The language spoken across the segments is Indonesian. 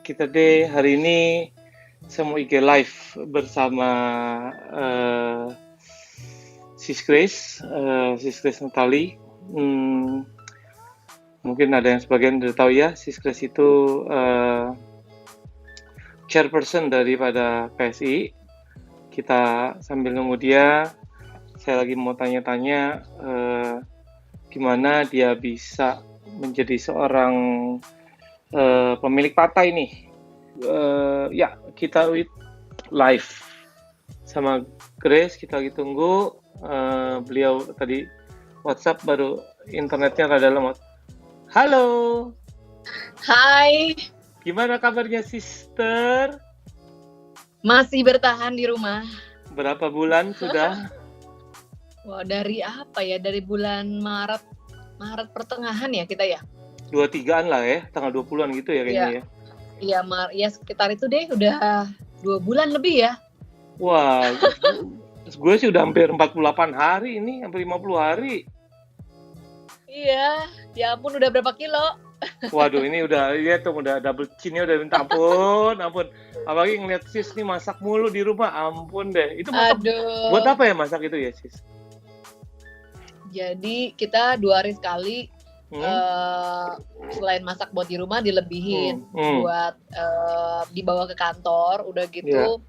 kita deh hari ini saya mau IG live bersama eh, Sis Grace Natali. Mungkin ada yang sebagian udah tahu ya, Sis Grace itu chairperson daripada PSI. Kita sambil nunggu dia, saya lagi mau tanya-tanya gimana dia bisa menjadi seorang pemilik partai nih. Ya, kita live sama Grace, kita lagi tunggu. Beliau tadi WhatsApp, baru internetnya rada lemot. Halo, Hai, gimana kabarnya sister? masih bertahan di rumah. Berapa bulan sudah? Wah, dari apa ya? Dari bulan Maret pertengahan ya kita ya? 23-an lah ya, tanggal 20-an gitu ya kayaknya ya. Iya, ya sekitar itu deh, udah 2 bulan lebih ya. Wah, gue sih udah hampir 48 hari ini, hampir 50 hari. Iya, ya ampun udah berapa kilo? Waduh, ini udah lihat tuh, udah double chin-nya udah minta ampun. Apalagi ngeliat Sis nih masak mulu di rumah, ampun deh. Itu masak Aduh. buat apa ya masak itu ya, Sis? Jadi kita 2 hari sekali selain masak buat di rumah dilebihin buat dibawa ke kantor, udah gitu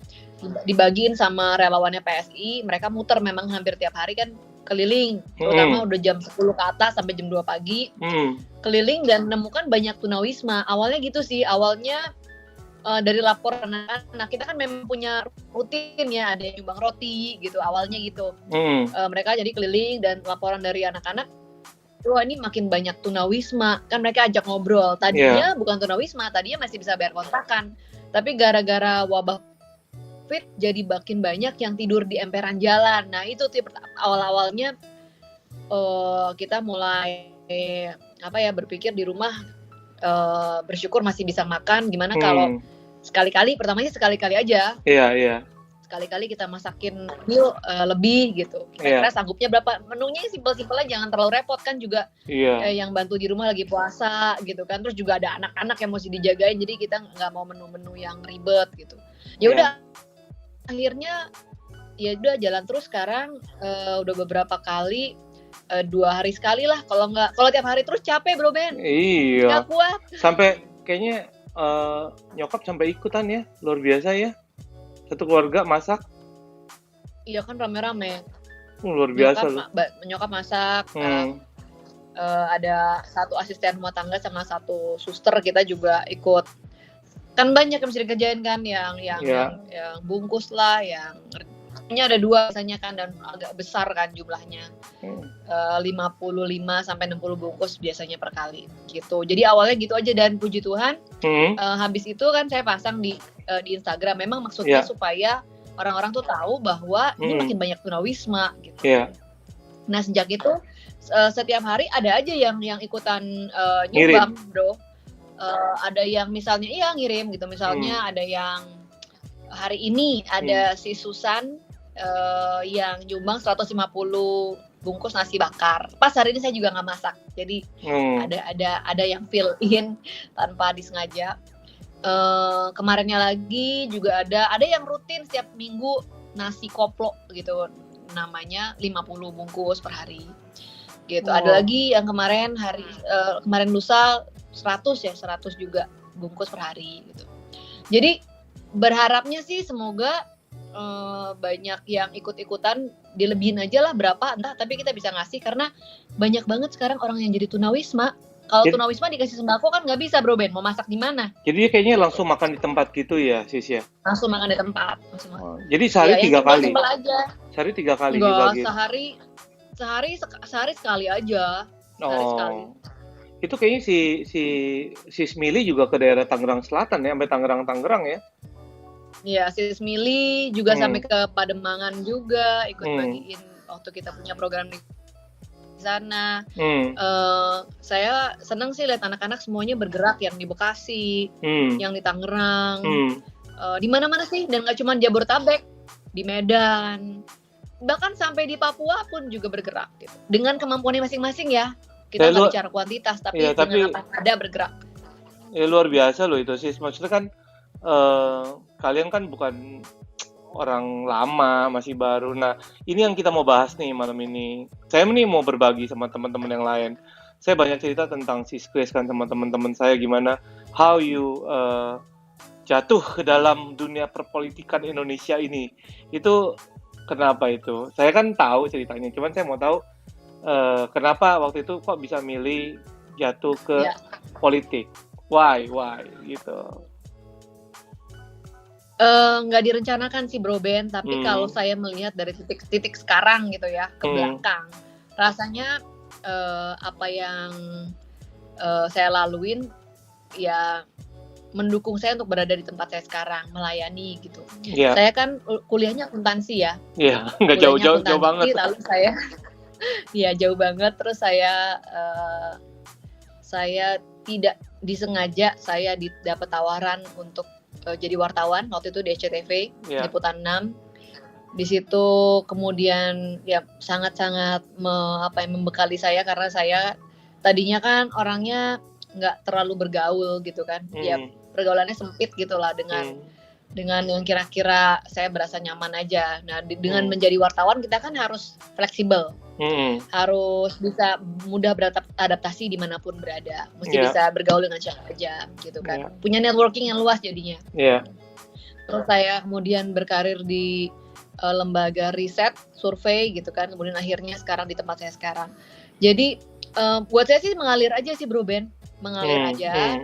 dibagiin sama relawannya PSI. Mereka muter memang hampir tiap hari kan, keliling, terutama udah jam 10 ke atas sampai jam 2 pagi, keliling dan menemukan banyak tunawisma. Awalnya gitu sih, awalnya dari laporan anak-anak, kita kan memang punya rutin ya, ada yang nyumbang roti gitu, awalnya gitu. Mereka jadi keliling dan laporan dari anak-anak, wah ini makin banyak tunawisma, kan mereka ajak ngobrol. Tadinya bukan tunawisma, tadinya masih bisa bayar kontrakan, tapi gara-gara wabah COVID jadi makin banyak yang tidur di emperan jalan. Nah itu tuh awal-awalnya kita mulai berpikir di rumah, bersyukur masih bisa makan. Gimana kalau sekali-kali aja. Iya. Sekali-kali kita masakin meal lebih gitu. Kira-kira sanggupnya berapa? Menunya simpel-simpel aja, jangan terlalu repot kan juga. Yang bantu di rumah lagi puasa gitu kan. Terus juga ada anak-anak yang mesti dijagain, jadi kita nggak mau menu-menu yang ribet gitu. Ya udah. Akhirnya ya udah jalan terus sekarang, udah beberapa kali, 2 hari sekali lah, kalau tiap hari terus capek Bro Ben. Iya. Nggak kuat. Sampai kayaknya nyokap sampai ikutan ya, luar biasa ya. Satu keluarga masak. Iya kan rame-rame. Luar biasa loh. Nyokap masak, ada 1 asisten rumah tangga sama 1 suster, kita juga ikut. Kan banyak yang mesti dikerjain kan, yang bungkus lah, yang ada 2 biasanya kan, dan agak besar kan jumlahnya, 55 sampai 60 bungkus biasanya per kali gitu. Jadi awalnya gitu aja, dan puji Tuhan habis itu kan saya pasang di Instagram, memang maksudnya supaya orang-orang tuh tahu bahwa ini makin banyak tunawisma gitu. Nah sejak itu setiap hari ada aja yang ikutan nyumbang Bro. Ada yang misalnya ngirim gitu, misalnya ada yang hari ini ada si Susan yang nyumbang 150 bungkus nasi bakar. Pas hari ini saya juga nggak masak, jadi ada yang fill in tanpa disengaja. Kemarinnya lagi juga ada yang rutin setiap minggu nasi koplo gitu, namanya 50 bungkus per hari gitu. Ada lagi yang kemarin lusa 100 juga bungkus per hari gitu. Jadi berharapnya sih semoga banyak yang ikut-ikutan, dilebihin aja lah berapa entah, tapi kita bisa ngasih, karena banyak banget sekarang orang yang jadi tunawisma. Kalau tunawisma dikasih sembako kan nggak bisa Bro Ben, mau masak di mana? Jadi kayaknya langsung makan di tempat gitu ya, Sis ya? Langsung makan di tempat. Jadi sehari 3 kali? Simpel aja. Sehari 3 kali dibagi? Enggak, sehari sekali aja. Sehari sekali. Itu kayaknya si Mili juga ke daerah Tangerang Selatan ya, sampai Tangerang ya? Iya, Sis Mili juga sampai ke Pademangan juga, ikut bagiin waktu kita punya program di sana. Saya senang sih lihat anak-anak semuanya bergerak, yang di Bekasi, yang di Tangerang, di mana-mana sih, dan nggak cuma Jabodetabek, di Medan, bahkan sampai di Papua pun juga bergerak gitu. Dengan kemampuannya masing-masing ya. Kita nggak bicara kuantitas, tapi dengan apa ada bergerak. luar biasa loh itu sih. Maksudnya kan kalian kan bukan orang lama, masih baru. Nah, ini yang kita mau bahas nih malam ini. Saya nih mau berbagi sama teman-teman yang lain. Saya banyak cerita tentang Sis Grace kan sama teman-teman saya gimana how you jatuh ke dalam dunia perpolitikan Indonesia ini. Itu kenapa itu? Saya kan tahu ceritanya, cuman saya mau tahu kenapa waktu itu kok bisa milih jatuh ke politik. Why gitu. Nggak direncanakan sih Bro Ben, tapi kalau saya melihat dari titik sekarang gitu ya ke belakang, rasanya apa yang saya laluin ya mendukung saya untuk berada di tempat saya sekarang, melayani gitu. Saya kan kuliahnya akuntansi ya. Iya, nggak jauh banget. Lalu saya ya jauh banget, terus saya tidak disengaja saya dapat tawaran untuk jadi wartawan waktu itu di SCTV, Liputan 6. Di situ kemudian ya sangat-sangat membekali saya karena saya tadinya kan orangnya nggak terlalu bergaul gitu kan. Ya pergaulannya sempit gitulah dengan yang kira-kira saya berasa nyaman aja. Nah, dengan menjadi wartawan kita kan harus fleksibel. Harus bisa mudah beradaptasi dimanapun berada, mesti bisa bergaul dengan siapa aja gitu kan, punya networking yang luas jadinya. Terus saya kemudian berkarir di lembaga riset survei gitu kan, kemudian akhirnya sekarang di tempat saya sekarang. Jadi buat saya sih mengalir aja sih Bro Ben, mengalir aja.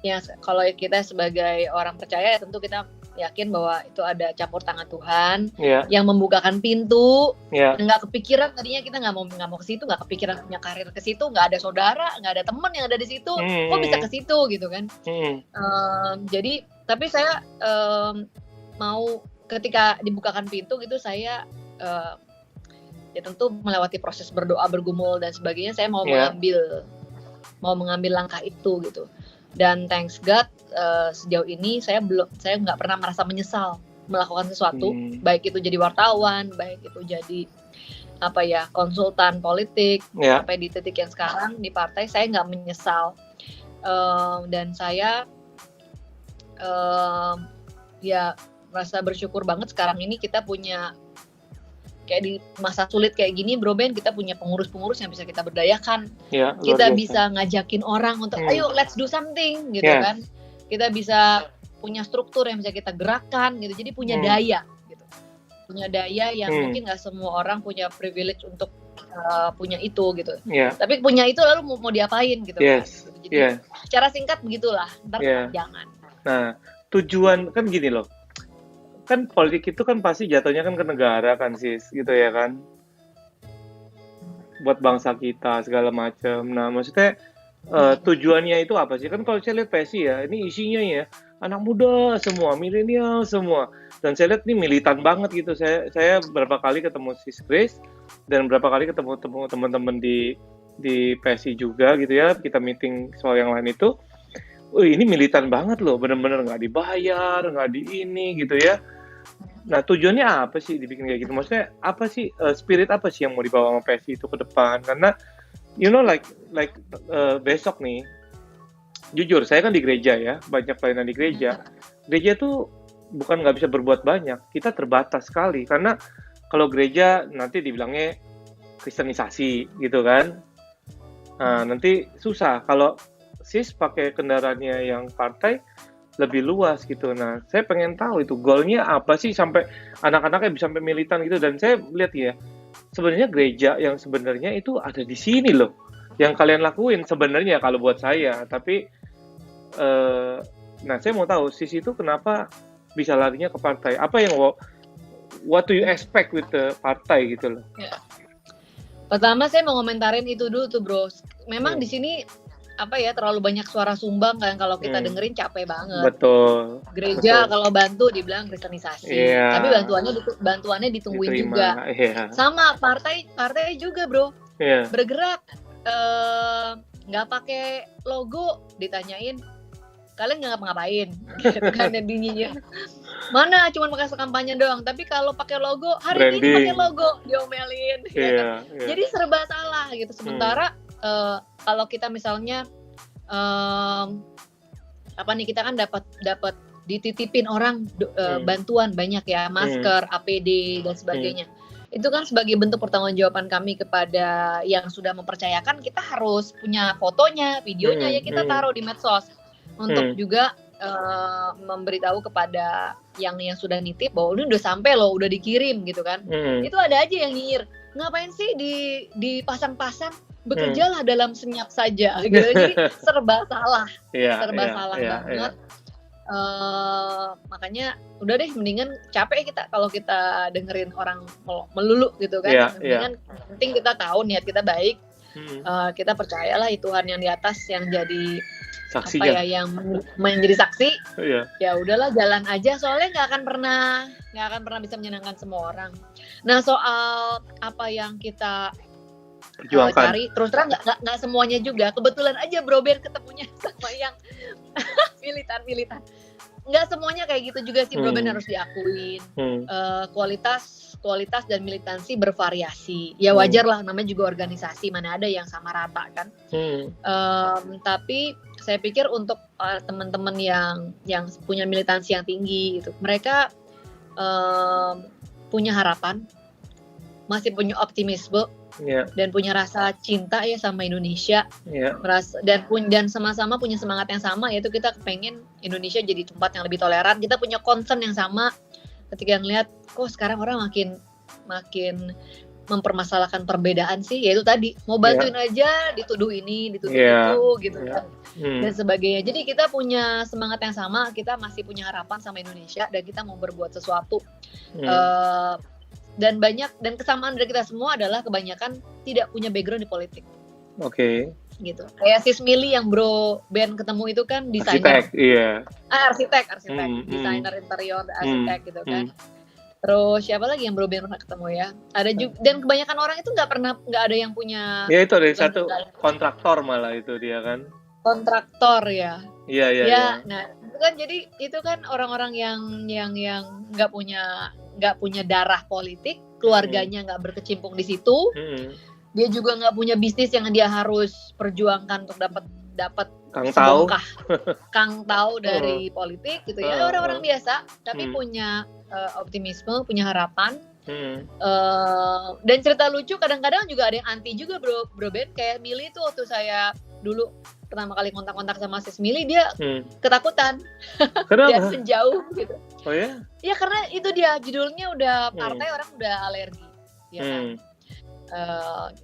Ya kalau kita sebagai orang percaya tentu kita yakin bahwa itu ada campur tangan Tuhan yang membukakan pintu. Nggak kepikiran tadinya kita nggak mau ke situ, nggak kepikiran punya karir ke situ, nggak ada saudara, nggak ada teman yang ada di situ, kok bisa ke situ gitu kan. Jadi tapi saya mau ketika dibukakan pintu gitu saya ya tentu melewati proses berdoa, bergumul dan sebagainya. Saya mau mengambil langkah itu gitu. Dan thanks God sejauh ini saya nggak pernah merasa menyesal melakukan sesuatu, baik itu jadi wartawan, baik itu jadi konsultan politik, sampai di titik yang sekarang di partai saya nggak menyesal. Dan saya ya merasa bersyukur banget sekarang ini kita punya, kayak di masa sulit kayak gini Bro Ben, kita punya pengurus-pengurus yang bisa kita berdayakan. Kita bisa ngajakin orang untuk ayo let's do something gitu kan. Kita bisa punya struktur yang bisa kita gerakkan gitu. Jadi punya daya gitu. Punya daya yang mungkin gak semua orang punya privilege untuk punya itu gitu. Tapi punya itu lalu mau diapain gitu kan. Jadi secara singkat begitulah. Ntar jangan. Nah, tujuan kan gini loh. Kan politik itu kan pasti jatuhnya kan ke negara kan Sis, gitu ya kan, buat bangsa kita segala macam. Nah maksudnya tujuannya itu apa sih? Kan kalau saya lihat PSI ya, ini isinya ya anak muda semua, milenial semua, dan saya lihat ini militan banget gitu. Saya berapa kali ketemu Sis Grace dan berapa kali ketemu teman-teman di PSI juga gitu ya, kita meeting soal yang lain itu. Ini militan banget loh, bener-bener nggak dibayar, nggak di ini gitu ya. Nah tujuannya apa sih dibikin kayak gitu? Maksudnya apa sih, spirit apa sih yang mau dibawa sama PSI itu ke depan? Karena you know like besok nih, jujur saya kan di gereja ya, banyak pelayanan di gereja. Gereja tuh bukan nggak bisa berbuat banyak, kita terbatas sekali. Karena kalau gereja nanti dibilangnya kristenisasi gitu kan. Nah nanti susah kalau Sis pakai kendaraannya yang partai lebih luas gitu. Nah, saya pengen tahu itu goalnya apa sih sampai anak-anaknya bisa sampai militan gitu. Dan saya lihat ya, sebenarnya gereja yang sebenarnya itu ada di sini loh, yang kalian lakuin sebenarnya kalau buat saya. Tapi, nah saya mau tahu Sis itu kenapa bisa larinya ke partai? Apa yang what do you expect with the partai gitu loh? Pertama saya mau ngomentarin itu dulu tuh Bro. Memang di sini terlalu banyak suara sumbang kan, kalau kita dengerin capek banget. Betul. Gereja kalau bantu dibilang kristenisasi, tapi bantuannya ditungguin juga. Sama partai juga Bro. Bergerak nggak pakai logo, ditanyain kalian nggak ngapa-ngapain gitu kan, dan dinyinya mana cuma pakai kampanye doang, tapi kalau pakai logo hari ini pakai logo diomelin. Jadi serba salah gitu. Sementara kalau kita misalnya kita kan dapat dititipin orang bantuan banyak ya, masker, APD dan sebagainya. Itu kan sebagai bentuk pertanggungjawaban kami kepada yang sudah mempercayakan, kita harus punya fotonya, videonya ya kita taruh di medsos untuk juga memberitahu kepada yang sudah nitip bahwa ini udah sampai loh, udah dikirim gitu kan. Itu ada aja yang nyinyir, ngapain sih dipasang-pasang, bekerjalah dalam senyap saja gitu. Jadi serba salah banget. Makanya udah deh, mendingan capek kita kalau kita dengerin orang melulu gitu kan. Mendingan penting kita tahu niat kita baik. Kita percayalah Tuhan yang di atas yang jadi saksi, yang menjadi saksi. Ya udahlah, jalan aja, soalnya nggak akan pernah bisa menyenangkan semua orang. Nah, soal apa yang kita cari, terus terang nggak semuanya juga. Kebetulan aja Bro Ben ketemunya sama yang militan. Nggak semuanya kayak gitu juga sih, Bro Ben, harus diakuin. Kualitas dan militansi bervariasi. Ya wajar lah, namanya juga organisasi, mana ada yang sama rata kan. Tapi saya pikir untuk teman-teman yang punya militansi yang tinggi gitu, mereka punya harapan, masih punya optimisme, dan punya rasa cinta ya sama Indonesia, dan sama-sama punya semangat yang sama, yaitu kita pengen Indonesia jadi tempat yang lebih toleran. Kita punya concern yang sama ketika ngelihat kok sekarang orang makin mempermasalahkan perbedaan sih, yaitu tadi mau bantuin aja dituduh ini, dituduh itu gitu kan, dan sebagainya. Jadi kita punya semangat yang sama, kita masih punya harapan sama Indonesia, dan kita mau berbuat sesuatu. Dan kesamaan dari kita semua adalah kebanyakan tidak punya background di politik. Gitu. Kayak Sis Mili yang Bro Ben ketemu itu kan desainer. Arsitek. Desainer interior, arsitek gitu kan. Terus siapa lagi yang Bro Ben pernah ketemu ya? Ada juga, dan kebanyakan orang itu nggak ada yang punya. Ya itu ada satu kontraktor malah itu dia kan. Kontraktor ya. Iya. Nah, itu kan orang-orang yang nggak punya darah politik, keluarganya nggak berkecimpung di situ. Dia juga nggak punya bisnis yang dia harus perjuangkan untuk dapat Kang tahu dari politik gitu ya. Orang-orang biasa tapi punya optimisme, punya harapan. Dan cerita lucu kadang-kadang juga ada yang anti juga Bro Ben. Kayak Mili tuh, waktu saya dulu pertama kali kontak-kontak sama Sis Mili, dia ketakutan. Dia menjauh gitu. Oh ya? Ya karena itu dia judulnya udah partai, orang udah alergi ya kan.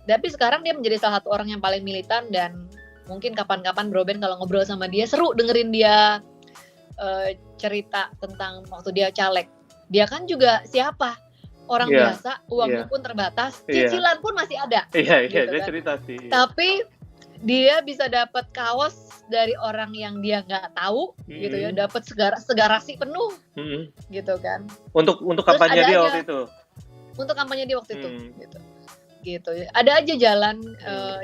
Tapi sekarang dia menjadi salah satu orang yang paling militan, dan mungkin kapan-kapan Bro Ben kalau ngobrol sama dia seru dengerin dia cerita tentang waktu dia caleg. Dia kan juga siapa? Orang biasa, uangnya pun terbatas, cicilan pun masih ada. Gitu dia kan. cerita sih. Tapi dia bisa dapat kaos dari orang yang dia nggak tahu, gitu ya, dapat segarasi penuh, gitu kan. Untuk kampanye dia waktu itu. Untuk kampanye dia waktu itu, gitu. Ada aja jalan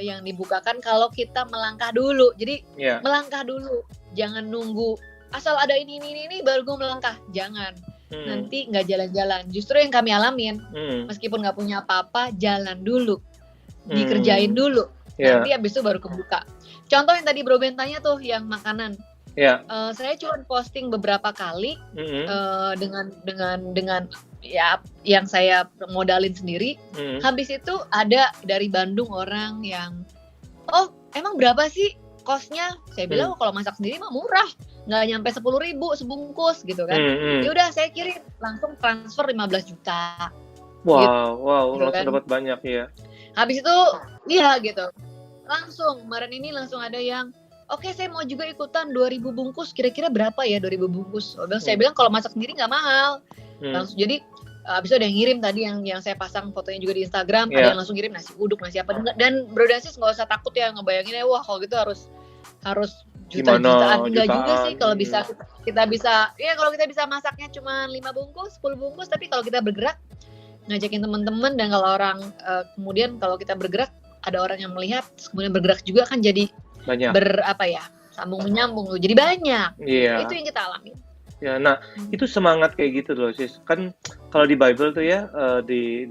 yang dibukakan kalau kita melangkah dulu. Jadi melangkah dulu, jangan nunggu asal ada ini baru gue melangkah, jangan. Nanti nggak jalan-jalan. Justru yang kami alamin, meskipun nggak punya apa-apa, jalan dulu, dikerjain dulu. Nanti abis itu baru kebuka. Contoh yang tadi Bro Ben tanya tuh, yang makanan. Saya cuma posting beberapa kali dengan ya yang saya modalin sendiri. Habis itu ada dari Bandung orang yang, oh emang berapa sih kosnya? Saya bilang kalau masak sendiri mah murah, nggak nyampe 10.000 sebungkus gitu kan. Ya udah saya kirim, langsung transfer 15 juta. Wow, gitu langsung kan. dapat banyak ya. Habis itu gitu. Langsung kemarin ini langsung ada yang, oke, saya mau juga ikutan 2.000 bungkus, kira-kira berapa ya 2.000 bungkus? Saya bilang kalau masak sendiri nggak mahal. Langsung, jadi abis itu ada yang ngirim tadi yang saya pasang fotonya juga di Instagram, ada yang langsung ngirim nasi uduk, nasi apa. Dan Bro Dasis nggak usah takut ya ngebayanginnya, wah kalau gitu harus juta-jutaan. Enggak juga sih, kalau bisa kita bisa, ya kalau kita bisa masaknya cuma 5 bungkus, 10 bungkus, tapi kalau kita bergerak ngajakin teman-teman, dan kalau orang kemudian kalau kita bergerak ada orang yang melihat, kemudian bergerak juga, kan jadi banyak. Sambung menyambung tuh, jadi banyak. Itu yang kita alami. Ya, nah itu semangat kayak gitu loh, Sis. Kan kalau di Bible tuh ya, di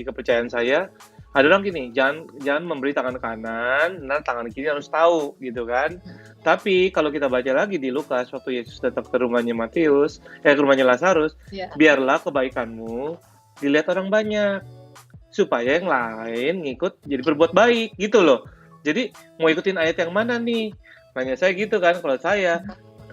kepercayaan saya, ada orang gini, jangan jangan memberi tangan kanan, nah tangan kiri harus tahu gitu kan. Tapi kalau kita baca lagi di Lukas waktu Yesus datang ke rumahnya ke rumahnya Lazarus, Ya. biarlah kebaikanmu dilihat orang banyak supaya yang lain ngikut jadi berbuat baik gitu loh. Jadi mau ikutin ayat yang mana nih? Nanya saya gitu kan, kalau saya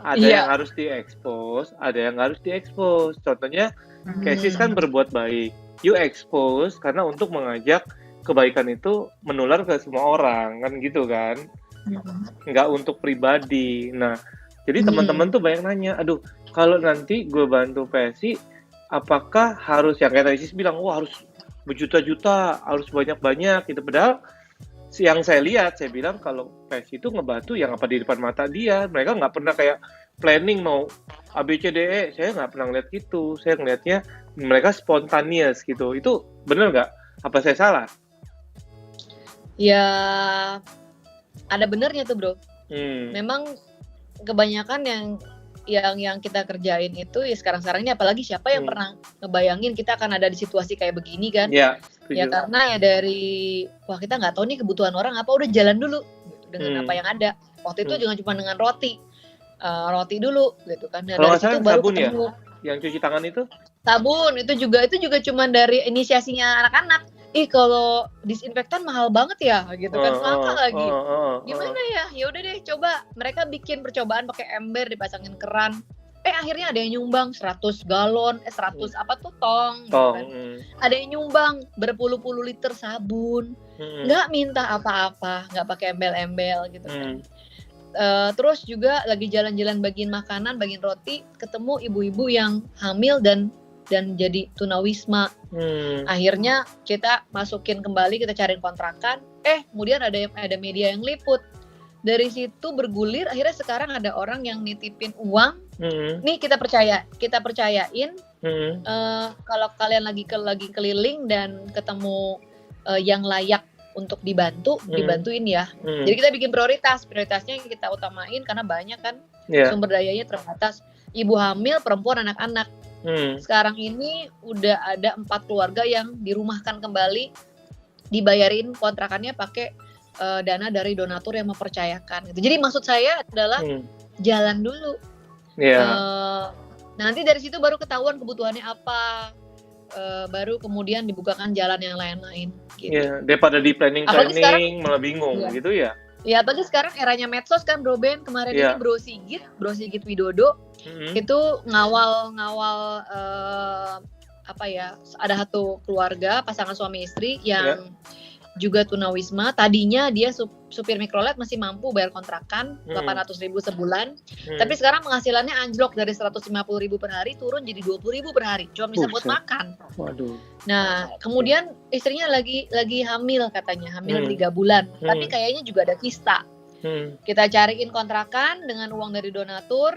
ada yang Iya. harus diekspos, ada yang harus diekspos. Contohnya Kesis kan berbuat baik, you expose karena untuk mengajak kebaikan itu menular ke semua orang kan gitu kan, nggak untuk pribadi. Nah, jadi teman-teman tuh banyak nanya, aduh kalau nanti gue bantu PSI, apakah harus yang kayak Kesis bilang, wah harus berjuta-juta, harus banyak-banyak gitu. Padahal yang saya lihat, saya bilang kalau PSI itu ngebantu yang apa di depan mata dia. Mereka nggak pernah kayak planning mau ABCDE, saya nggak pernah ngeliat gitu. Saya ngeliatnya mereka spontaneous gitu. Itu bener nggak? Apa saya salah? Ya, ada benernya tuh bro. Hmm. Memang kebanyakan yang kita kerjain itu ya sekarang ini, apalagi siapa yang pernah ngebayangin kita akan ada di situasi kayak begini kan? Ya, ya karena ya dari kita nggak tahu nih kebutuhan orang apa, udah jalan dulu gitu, dengan apa yang ada. Waktu itu jangan cuma dengan roti dulu gitu kan. Nah, kalau dari situ baru sabun ketemu. Ya? Yang cuci tangan itu? Sabun itu juga cuma dari inisiasinya anak-anak. Kalau disinfektan mahal banget ya gitu kan, langka lagi. Gimana ya? Ya udah deh, coba mereka bikin percobaan pakai ember, dipasangin keran. Akhirnya ada yang nyumbang 100 galon, 100 tong gitu kan. Ada yang nyumbang berpuluh-puluh liter sabun. Nggak minta apa-apa, nggak pakai embel-embel gitu kan. Terus juga lagi jalan-jalan bagiin makanan, bagiin roti, ketemu ibu-ibu yang hamil dan jadi tunawisma. Akhirnya kita masukin kembali, kita cariin kontrakan. Kemudian ada media yang liput. Dari situ bergulir, akhirnya sekarang ada orang yang nitipin uang. Nih kita percayain. Kalau kalian lagi keliling dan ketemu yang layak untuk dibantuin ya. Jadi kita bikin prioritasnya yang kita utamain karena banyak kan, sumber dayanya terbatas. Ibu hamil, perempuan, anak-anak. Sekarang ini udah ada 4 keluarga yang dirumahkan kembali, dibayarin kontrakannya pakai dana dari donatur yang mempercayakan gitu. Jadi maksud saya adalah jalan dulu. Nanti dari situ baru ketahuan kebutuhannya apa, baru kemudian dibukakan jalan yang lain-lain gitu. Daripada di planning malah bingung gitu ya. Ya, apalagi sekarang eranya medsos kan Bro Ben. Kemarin ini Bro Sigit Widodo itu ngawal ada satu keluarga pasangan suami istri yang juga tunawisma. Tadinya dia supir mikrolet, masih mampu bayar kontrakan 800.000 sebulan. Tapi sekarang penghasilannya anjlok dari 150.000 per hari turun jadi 20.000 per hari. Cuma bisa buat makan. Waduh. Nah, kemudian istrinya lagi hamil katanya, hamil 3 bulan. Tapi kayaknya juga ada kista. Kita cariin kontrakan dengan uang dari donatur.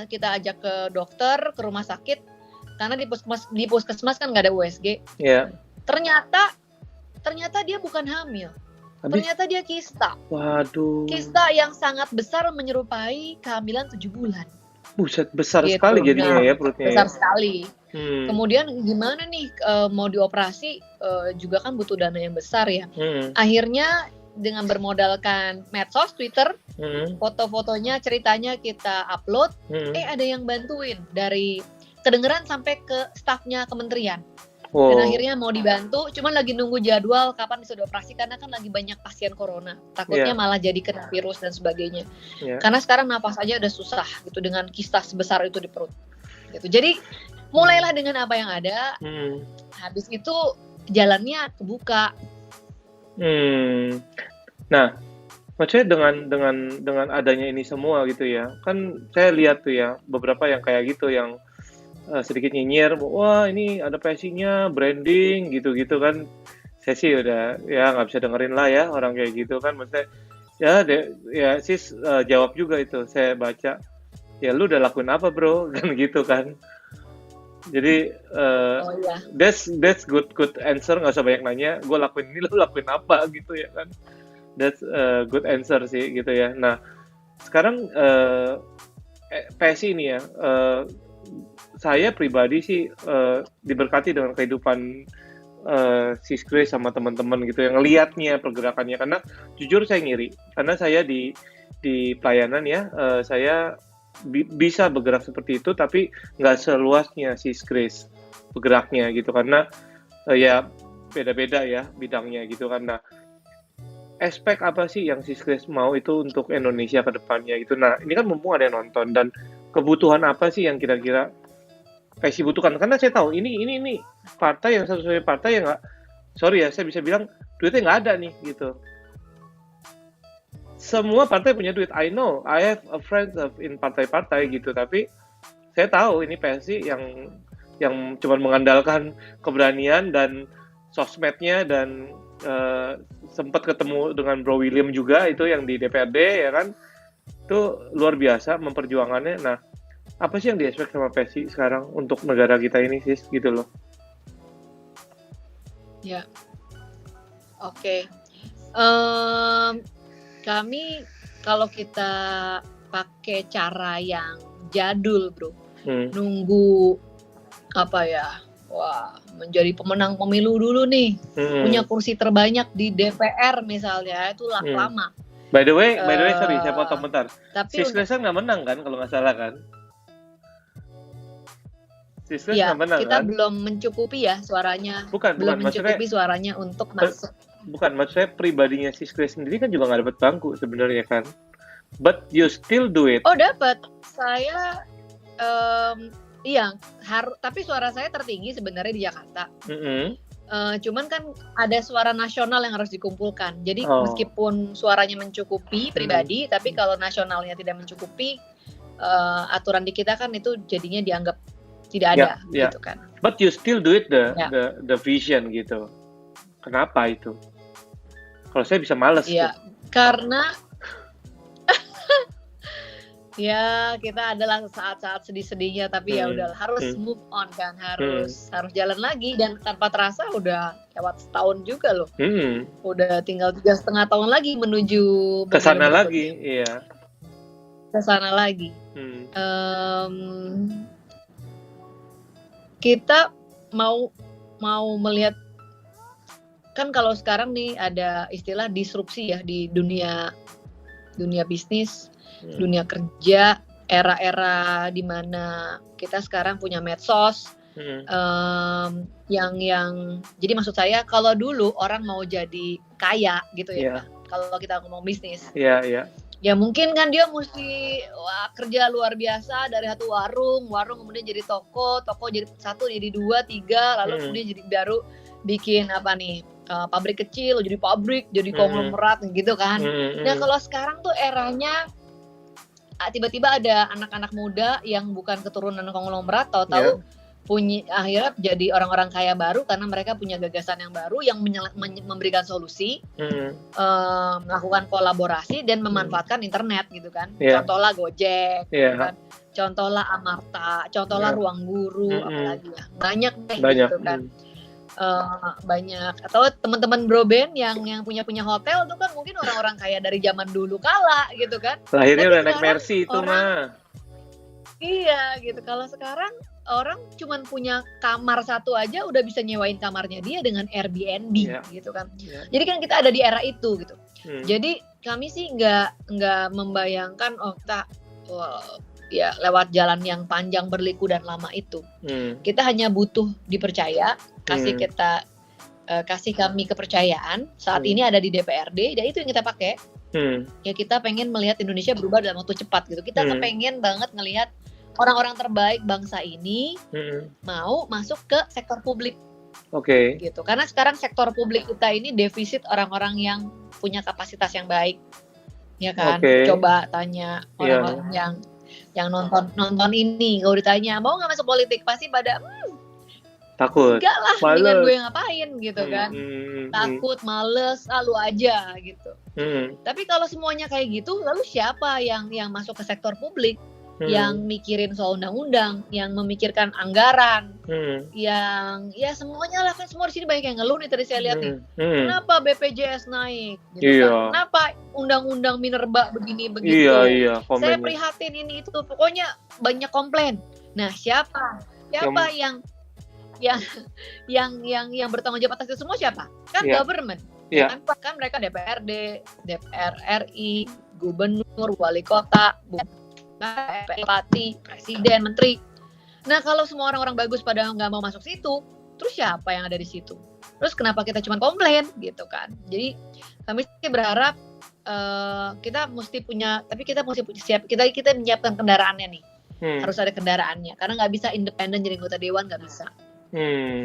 Kita ajak ke dokter, ke rumah sakit. Karena di puskesmas kan nggak ada USG. Ternyata dia bukan hamil. Ternyata dia kista. Waduh. Kista yang sangat besar menyerupai kehamilan 7 bulan. Buset, besar sekali jadinya ya perutnya. Besar sekali. Kemudian gimana nih mau dioperasi, juga kan butuh dana yang besar ya. Akhirnya dengan bermodalkan medsos, Twitter, foto-fotonya, ceritanya kita upload. Ada yang bantuin, dari kedengeran sampai ke stafnya kementerian. Dan akhirnya mau dibantu, cuman lagi nunggu jadwal kapan bisa dioperasi karena kan lagi banyak pasien corona. Takutnya malah jadi kena virus dan sebagainya. Karena sekarang napas aja udah susah gitu dengan kista sebesar itu di perut. Gitu. Jadi mulailah dengan apa yang ada. Habis itu jalannya kebuka. Nah, maksudnya dengan adanya ini semua gitu ya. Kan saya lihat tuh ya beberapa yang kayak gitu yang sedikit nyinyir, wah ini ada PSI-nya, branding gitu-gitu kan. Saya sih udah ya nggak bisa dengerin lah ya orang kayak gitu kan. Maksudnya ya sis jawab juga itu. Saya baca, ya lu udah lakuin apa bro kan gitu kan. Jadi that's good answer, nggak usah banyak nanya. Gue lakuin ini, lu lakuin apa gitu ya kan. That's good answer sih gitu ya. Nah sekarang PSI ini ya. Saya pribadi sih diberkati dengan kehidupan Sis Grace sama teman-teman gitu yang ngelihatnya pergerakannya, karena jujur saya ngiri karena saya di pelayanan ya, saya bisa bergerak seperti itu tapi nggak seluasnya Sis Grace bergeraknya gitu, karena ya beda-beda ya bidangnya gitu kan. Nah, aspek apa sih yang Sis Grace mau itu untuk Indonesia ke depannya gitu. Nah, ini kan mumpung ada yang nonton, dan kebutuhan apa sih yang kira-kira PSI butuhkan, karena saya tahu ini partai yang satu-satunya partai yang nggak, sorry ya saya bisa bilang duitnya nggak ada nih gitu. Semua partai punya duit, I know, I have a friends in partai-partai gitu, tapi saya tahu ini PSI yang cuma mengandalkan keberanian dan sosmednya, dan sempat ketemu dengan Bro William juga itu yang di DPRD ya kan, itu luar biasa memperjuangannya. Nah, apa sih yang di-expect sama PSI sekarang untuk negara kita ini, Sis, gitu loh? Ya, oke. Kami kalau kita pakai cara yang jadul, Bro, nunggu apa ya? Wah, menjadi pemenang pemilu dulu nih, punya kursi terbanyak di DPR misalnya, itu lama. By the way, sorry, saya potong bentar. Tapi Sis Grace nggak menang kan, kalau nggak salah kan? Sis Grace ya, nggak menang kita kan? belum mencukupi ya suaranya. Belum mencukupi suaranya untuk masuk. Bukan, maksud saya pribadinya Sis Grace sendiri kan juga nggak dapat bangku sebenarnya kan? But you still do it. Oh, dapat. Saya iya, tapi suara saya tertinggi sebenarnya di Jakarta. Cuman kan ada suara nasional yang harus dikumpulkan. Jadi meskipun suaranya mencukupi pribadi, tapi kalau nasionalnya tidak mencukupi, aturan di kita kan itu jadinya dianggap tidak ada, gitu kan. But you still do it the vision gitu. Kenapa itu? Kalau saya bisa males. Iya, karena ya kita adalah saat-saat sedih-sedihnya, tapi ya udah harus move on kan, harus jalan lagi, dan tanpa terasa udah lewat setahun juga loh. Udah tinggal 3,5 tahun lagi menuju kesana lagi, iya. Kesana lagi. Kita mau melihat kan, kalau sekarang nih ada istilah disrupsi ya di dunia bisnis, dunia kerja, era-era di mana kita sekarang punya medsos, yang jadi maksud saya, kalau dulu orang mau jadi kaya gitu ya, kalau kita ngomong bisnis, ya mungkin kan dia mesti kerja luar biasa dari satu warung kemudian jadi toko jadi 1 jadi 2, 3, lalu kemudian jadi baru bikin apa nih, pabrik kecil jadi pabrik, jadi konglomerat gitu kan. Nah, kalau sekarang tuh eranya tiba-tiba ada anak-anak muda yang bukan keturunan konglomerat, tahu-tahu punya, akhirnya jadi orang-orang kaya baru karena mereka punya gagasan yang baru yang memberikan solusi, melakukan kolaborasi dan memanfaatkan internet gitu kan. Contohlah Gojek, gitu kan. Contohlah Amarta, contohlah Ruang Guru, apalagi ya, banyak gitu kan. Banyak, atau teman-teman Bro Ben yang punya hotel tuh kan mungkin orang-orang kaya dari zaman dulu kala gitu kan. Lahirnya udah naik Mercy itu mah. Iya gitu. Kalau sekarang orang cuman punya kamar 1 aja udah bisa nyewain kamarnya dia dengan Airbnb gitu kan. Jadi kan kita ada di era itu gitu. Jadi kami sih nggak membayangkan ya lewat jalan yang panjang, berliku dan lama itu. Kita hanya butuh dipercaya, kasih kami kepercayaan. Saat ini ada di DPRD, dan itu yang kita pakai. Ya kita pengen melihat Indonesia berubah dalam waktu cepat gitu. Kita kepengen banget ngelihat orang-orang terbaik bangsa ini mau masuk ke sektor publik. Gitu. Karena sekarang sektor publik kita ini defisit orang-orang yang punya kapasitas yang baik. Ya kan? Coba tanya orang-orang yang nonton ini, kalau ditanya mau nggak masuk politik, pasti pada takut, enggak lah, mendingan gue ngapain gitu kan. Takut, males, lu aja gitu. Tapi kalau semuanya kayak gitu, lalu siapa yang masuk ke sektor publik, yang mikirin soal undang-undang, yang memikirkan anggaran, yang ya semuanya lah kan. Semua di sini banyak yang ngeluh nih, tadi saya lihat nih, kenapa BPJS naik gitu kan? Kenapa undang-undang Minerba begini begitu. Saya prihatin ini itu, pokoknya banyak komplain. Nah, siapa yang yang yang bertanggung jawab atas itu semua siapa? Kan Iya. government. Iya. Kan mereka DPRD, DPR RI, gubernur, wali kota, bupati, presiden, menteri. Nah kalau semua orang-orang bagus pada nggak mau masuk situ, terus siapa yang ada di situ? Terus kenapa kita cuma komplain gitu kan? Jadi kami sih berharap kita mesti punya, tapi kita mesti siap, kita menyiapkan kendaraannya nih. Harus ada kendaraannya, karena nggak bisa independen jadi anggota dewan, nggak bisa.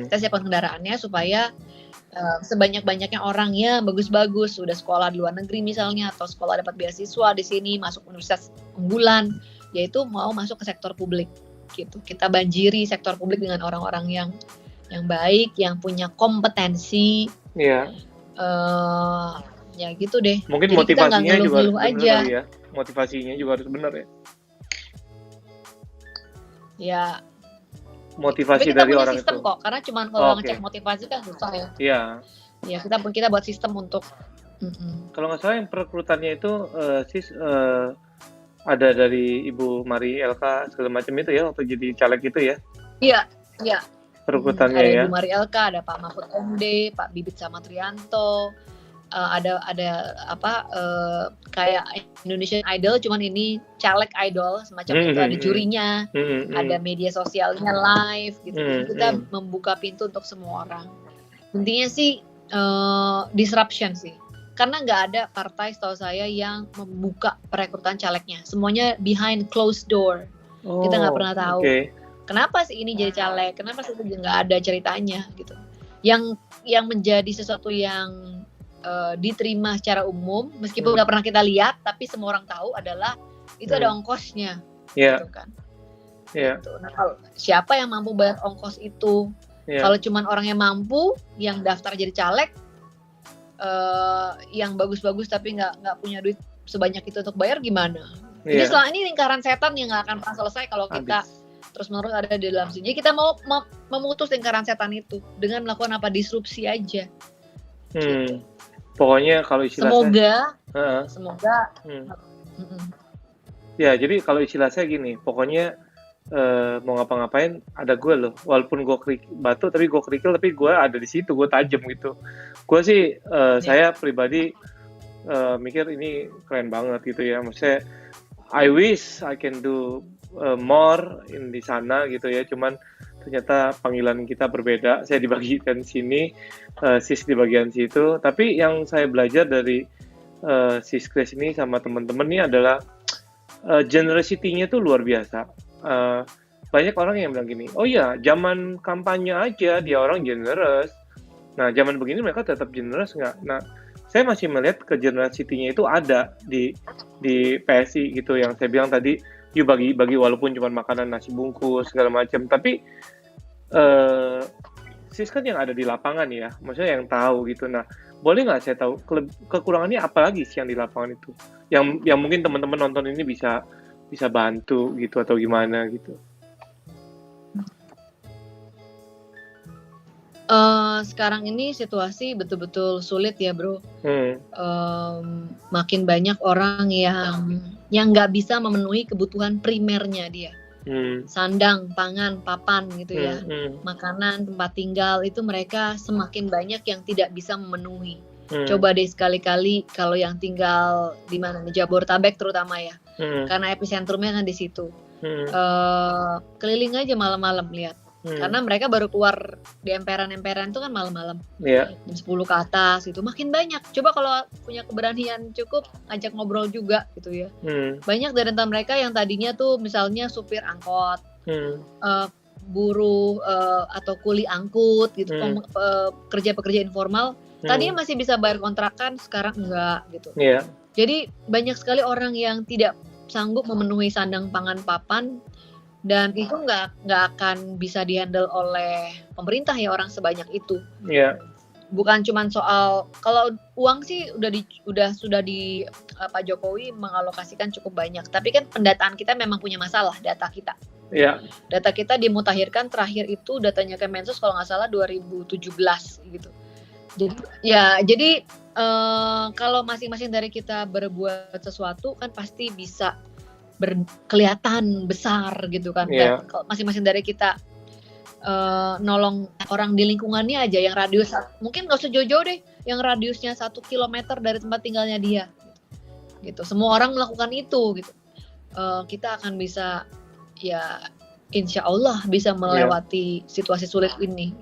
Kita siapkan kendaraannya supaya sebanyak-banyaknya orangnya bagus-bagus, udah sekolah di luar negeri misalnya, atau sekolah dapat beasiswa di sini, masuk universitas unggulan, yaitu mau masuk ke sektor publik gitu. Kita banjiri sektor publik dengan orang-orang yang baik, yang punya kompetensi. Iya. Ya gitu deh. Mungkin jadi motivasinya juga harus benar aja. kali ya. Motivasinya juga harus benar ya. Ya. Motivasi tapi kita dari punya orang sistem itu kok, karena cuma kalau ngecek motivasi kan susah ya. Iya. Ya kita buat sistem untuk. Kalau nggak salah yang perekrutannya itu ada dari Ibu Mari Elka segala macam itu ya, waktu jadi caleg itu ya. Iya. Perekrutannya ada ya. Ibu Mari Elka, ada Pak Mahfud MD, Pak Bibit Samatrianto, ada kayak Indonesian Idol, cuman ini caleg idol semacam itu, ada jurinya, ada media sosialnya live gitu. Kita membuka pintu untuk semua orang. Intinya sih disruption sih, karena nggak ada partai setahu saya yang membuka perekrutan calegnya, semuanya behind closed door. Kita nggak pernah tahu kenapa sih ini jadi caleg, kenapa sih nggak ada ceritanya gitu. Yang menjadi sesuatu yang diterima secara umum, meskipun nggak pernah kita lihat, tapi semua orang tahu adalah itu ada ongkosnya, gitu kan. Gitu. Nah, kalau siapa yang mampu bayar ongkos itu? Kalau cuman orang yang mampu, yang daftar jadi caleg, yang bagus-bagus tapi nggak punya duit sebanyak itu untuk bayar, gimana? Jadi selama ini lingkaran setan yang nggak akan pernah selesai kalau kita terus-menerus ada di dalam sini. Jadi kita mau memutus lingkaran setan itu dengan melakukan disrupsi aja. Gitu. Pokoknya kalau istilah semoga. Ya, jadi kalau istilah saya gini, pokoknya mau ngapa-ngapain ada gue loh. Walaupun gue batu, tapi gue kerikil, tapi gue ada di situ, gue tajam gitu. Gue sih, saya pribadi mikir ini keren banget gitu ya. Maksudnya, I wish I can do more di sana gitu ya. Cuman ternyata panggilan kita berbeda. Saya di bagian sini, Sis di bagian situ. Tapi yang saya belajar dari Sis Grace ini sama teman-teman ini adalah generosity-nya tuh luar biasa. Banyak orang yang bilang gini, oh iya, zaman kampanye aja dia orang generous. Nah, zaman begini mereka tetap generous nggak? Nah, saya masih melihat ke generosity-nya itu ada di PSI gitu, yang saya bilang tadi, yuk bagi walaupun cuma makanan nasi bungkus segala macam. Tapi Sis kan yang ada di lapangan ya, maksudnya yang tahu gitu. Nah, boleh nggak saya tahu kekurangannya apa lagi sih yang di lapangan itu? Yang mungkin teman-teman nonton ini bisa bantu gitu atau gimana gitu? Sekarang ini situasi betul-betul sulit ya bro. Makin banyak orang yang nggak bisa memenuhi kebutuhan primernya dia. Sandang, pangan, papan gitu ya, makanan, tempat tinggal, itu mereka semakin banyak yang tidak bisa memenuhi. Coba deh sekali-kali kalau yang tinggal di mana nih, Jabodetabek terutama ya, karena epicentrumnya kan di situ. Keliling aja malam-malam lihat, karena mereka baru keluar di emperan-emperan itu kan malam-malam, jam 10 ke atas itu makin banyak. Coba kalau punya keberanian cukup, ajak ngobrol juga gitu ya. Banyak dari antara mereka yang tadinya tuh misalnya supir angkot, buruh atau kuli angkut gitu, pekerja-pekerja informal, tadinya masih bisa bayar kontrakan, sekarang enggak gitu. Jadi banyak sekali orang yang tidak sanggup memenuhi sandang, pangan, papan. Dan itu nggak akan bisa dihandle oleh pemerintah ya, orang sebanyak itu. Bukan cuma soal, kalau uang sih sudah di Pak Jokowi mengalokasikan cukup banyak. Tapi kan pendataan kita memang punya masalah, data kita. Data kita dimutakhirkan terakhir itu datanya Kemensos kalau nggak salah 2017 gitu. Jadi kalau masing-masing dari kita berbuat sesuatu kan pasti bisa kelihatan besar gitu kan. Kalau masing-masing dari kita nolong orang di lingkungannya aja yang radius mungkin nggak usah jauh-jauh deh, yang radiusnya 1 kilometer dari tempat tinggalnya dia, gitu. Semua orang melakukan itu, gitu. Kita akan bisa, ya insya Allah bisa melewati situasi sulit ini.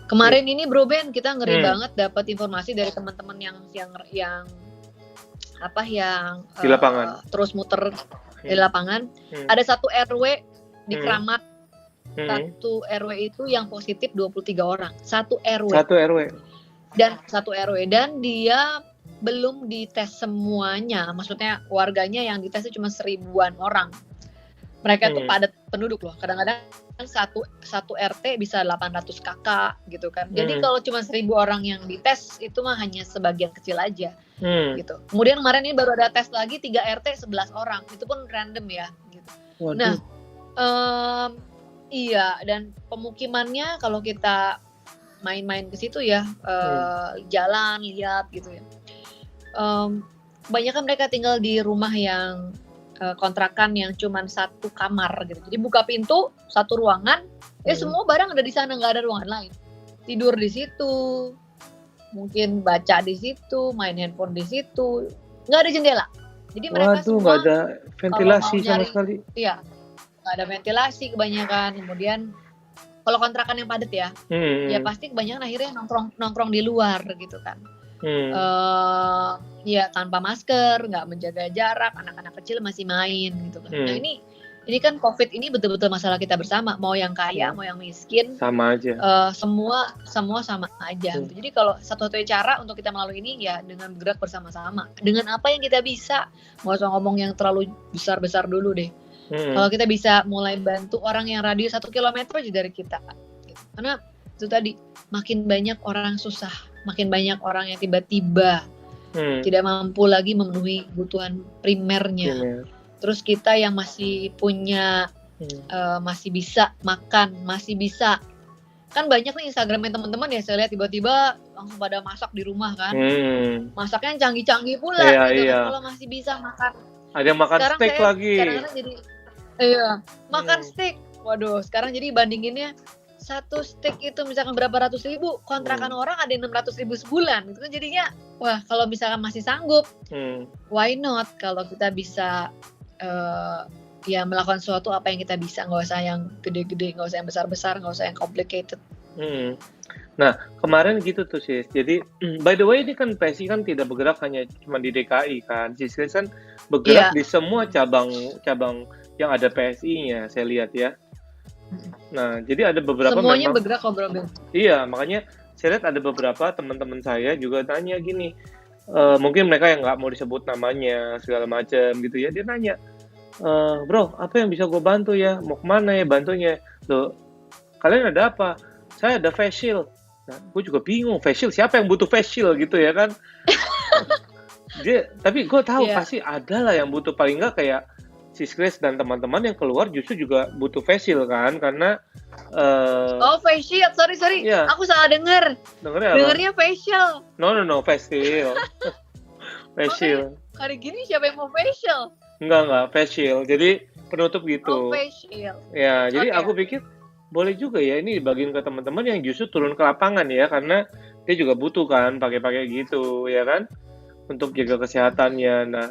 Kemarin ini Bro Ben, kita ngeri banget dapat informasi dari teman-teman yang di lapangan. terus muter di lapangan. Ada satu RW di Kramat. Satu RW itu yang positif 23 orang. Satu RW. Satu RW. Dan dia belum dites semuanya. Maksudnya warganya yang dites cuma 1000-an orang. Mereka tuh padat penduduk loh. Kadang-kadang satu RT bisa 800 kakak gitu kan. Jadi kalau cuma 1000 orang yang dites itu mah hanya sebagian kecil aja. Gitu. Kemudian kemarin ini baru ada tes lagi 3 RT 11 orang. Itu pun random ya gitu. Waduh. Nah, iya, dan pemukimannya kalau kita main-main ke situ ya, jalan, lihat gitu ya. Kebanyakan mereka tinggal di rumah yang kontrakan yang cuma 1 kamar gitu. Jadi buka pintu, 1 ruangan, semua barang ada di sana, nggak ada ruangan lain. Tidur di situ, mungkin baca di situ, main handphone di situ, nggak ada jendela. Jadi mereka semua nggak ada ventilasi sama sekali. Iya. Nggak ada ventilasi kebanyakan. Kemudian kalau kontrakan yang padat ya, ya pasti kebanyakan akhirnya nongkrong di luar gitu kan. Ya tanpa masker, nggak menjaga jarak, anak-anak kecil masih main gitu kan. Nah ini kan COVID ini betul-betul masalah kita bersama, mau yang kaya, mau yang miskin, sama aja. Semua sama aja. Jadi kalau satu-satunya cara untuk kita melalui ini ya dengan bergerak bersama-sama. Dengan apa yang kita bisa, nggak usah ngomong yang terlalu besar-besar dulu deh. Kalau kita bisa mulai bantu orang yang radius 1 kilometer aja dari kita. Karena itu tadi, makin banyak orang susah, makin banyak orang yang tiba-tiba tidak mampu lagi memenuhi kebutuhan primernya. Terus kita yang masih punya, masih bisa makan, masih bisa. Kan banyak nih Instagramnya teman-teman ya, saya lihat tiba-tiba langsung pada masak di rumah kan. Masaknya yang canggih-canggih pula gitu kan, kalau masih bisa makan. Ada yang makan sekarang steak lagi. Kadang-kadang jadi makan steak. Waduh, sekarang jadi bandinginnya 1 steak itu misalkan berapa ratus ribu, kontrakan orang ada 600 ribu sebulan. Itu kan jadinya, wah kalau misalkan masih sanggup, why not kalau kita bisa ya melakukan sesuatu apa yang kita bisa, nggak usah yang gede-gede, nggak usah yang besar-besar, nggak usah yang complicated. Nah, kemarin gitu tuh Sis. Jadi, by the way ini kan PSI kan tidak bergerak hanya cuma di DKI kan. Sis kan bergerak di semua cabang yang ada PSI-nya, saya lihat ya. Nah, jadi ada beberapa semuanya bergerak kok Bro Ben. Iya, makanya saya lihat ada beberapa teman-teman saya juga tanya gini, mungkin mereka yang nggak mau disebut namanya segala macam gitu ya, dia nanya, bro apa yang bisa gue bantu ya, mau kemana ya bantunya, loh kalian ada apa, saya ada face shield. Nah, gue juga bingung face shield, siapa yang butuh face shield gitu ya kan. Tapi gue tahu pasti ada lah yang butuh, paling nggak kayak Sis Grace dan teman-teman yang keluar justru juga butuh face shield kan, karena face shield, sorry yeah. Aku salah dengernya facial. No face shield. Face shield. Hari gini siapa yang mau facial? Enggak face shield, jadi penutup gitu. Face shield. Ya, jadi aku pikir boleh juga ya ini dibagiin ke teman-teman yang justru turun ke lapangan ya, karena dia juga butuh kan pakai gitu ya kan, untuk jaga kesehatannya. Nah,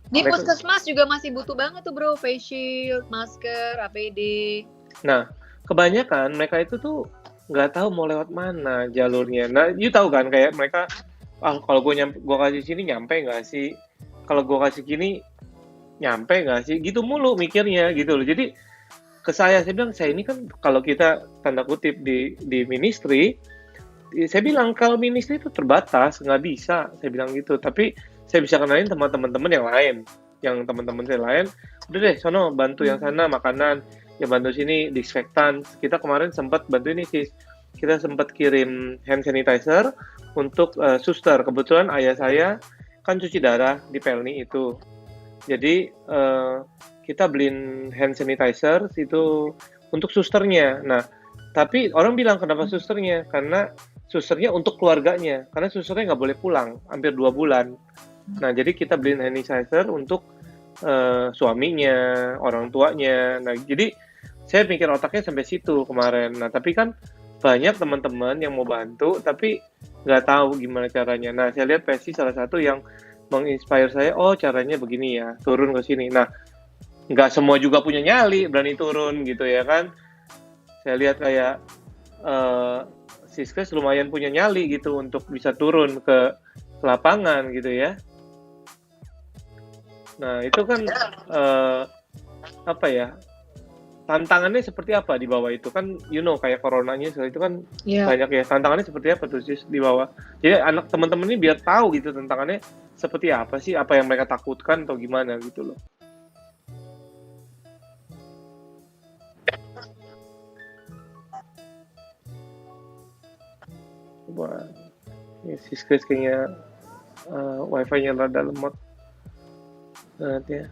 di puskesmas juga masih butuh banget tuh Bro, face shield, masker, APD. Nah, kebanyakan mereka itu tuh nggak tahu mau lewat mana jalurnya. Nah, you tahu kan kayak mereka, kalau gue kasih sini nyampe nggak sih? Kalau gue kasih gini nyampe nggak sih? Gitu mulu mikirnya gitu loh. Jadi ke saya bilang, saya ini kan kalau kita tanda kutip di ministry, saya bilang kalau ministry itu terbatas, nggak bisa, saya bilang gitu. Tapi saya bisa kenalin teman-teman yang lain, yang teman-teman saya lain, udah deh, sono bantu yang sana makanan, ya bantu sini disinfektan. Kita kemarin sempat bantu ini sih, kita sempat kirim hand sanitizer untuk suster. Kebetulan ayah saya kan cuci darah di Pelni itu, jadi kita beliin hand sanitizer itu untuk susternya. Nah, tapi orang bilang kenapa susternya? Karena susternya untuk keluarganya, karena susternya nggak boleh pulang hampir 2 bulan. Nah, jadi kita beliin hand sanitizer untuk suaminya, orang tuanya. Nah, jadi saya mikir otaknya sampai situ kemarin. Nah, tapi kan banyak teman-teman yang mau bantu, tapi nggak tahu gimana caranya. Nah, saya lihat Pesi salah satu yang menginspire saya, oh caranya begini ya, turun ke sini. Nah, nggak semua juga punya nyali, berani turun gitu ya kan. Saya lihat kayak Siskes lumayan punya nyali gitu untuk bisa turun ke lapangan gitu ya. Nah, itu kan apa ya, tantangannya seperti apa di bawah itu? Kan kayak coronanya itu kan Iya. banyak ya. Tantangannya seperti apa tuh Sis di bawah? Jadi anak teman-teman ini biar tahu gitu tantangannya seperti apa sih, apa yang mereka takutkan atau gimana gitu loh. Wah, ini Siskes kayaknya wifi-nya rada lemot banget ya.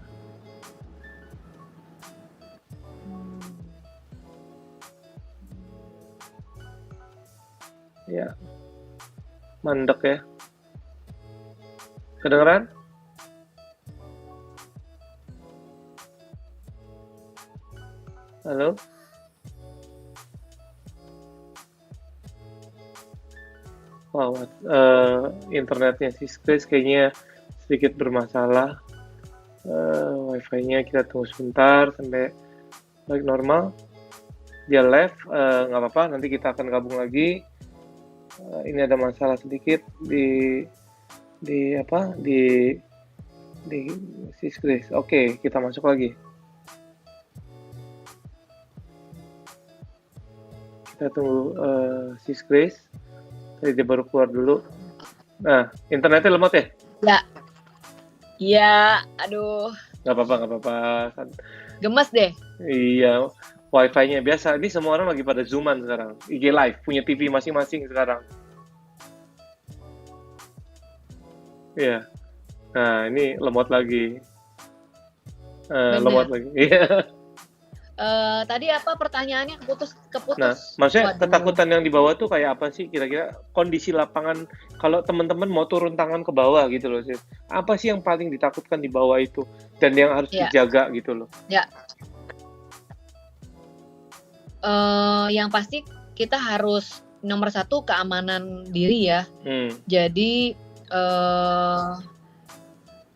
Ya, mandek ya. Kedengeran? Halo? Wow, internetnya Siskes kayaknya sedikit bermasalah. Wifi-nya kita tunggu sebentar sampai balik normal. Dia live, nggak apa-apa, nanti kita akan gabung lagi. Ini ada masalah sedikit di Siskes. Oke, kita masuk lagi. Kita tunggu Siskes. Tadi dia baru keluar dulu. Nah, internetnya lemot ya? Ya. Iya, aduh. Nggak apa-apa. Gemes deh. Iya, wifi-nya biasa. Ini semua orang lagi pada Zooman sekarang. IG Live, punya TV masing-masing sekarang. Iya. Nah, ini lemot lagi. Lemot lagi. Iya. Tadi apa pertanyaannya keputus? Nah, maksudnya Waduh. ketakutan yang di bawah tuh kayak apa sih kira-kira kondisi lapangan kalau teman-teman mau turun tangan ke bawah gitu loh, Sis. Apa sih yang paling ditakutkan di bawah itu dan yang harus dijaga gitu loh? Ya. Yang pasti kita harus nomor satu keamanan diri ya. Jadi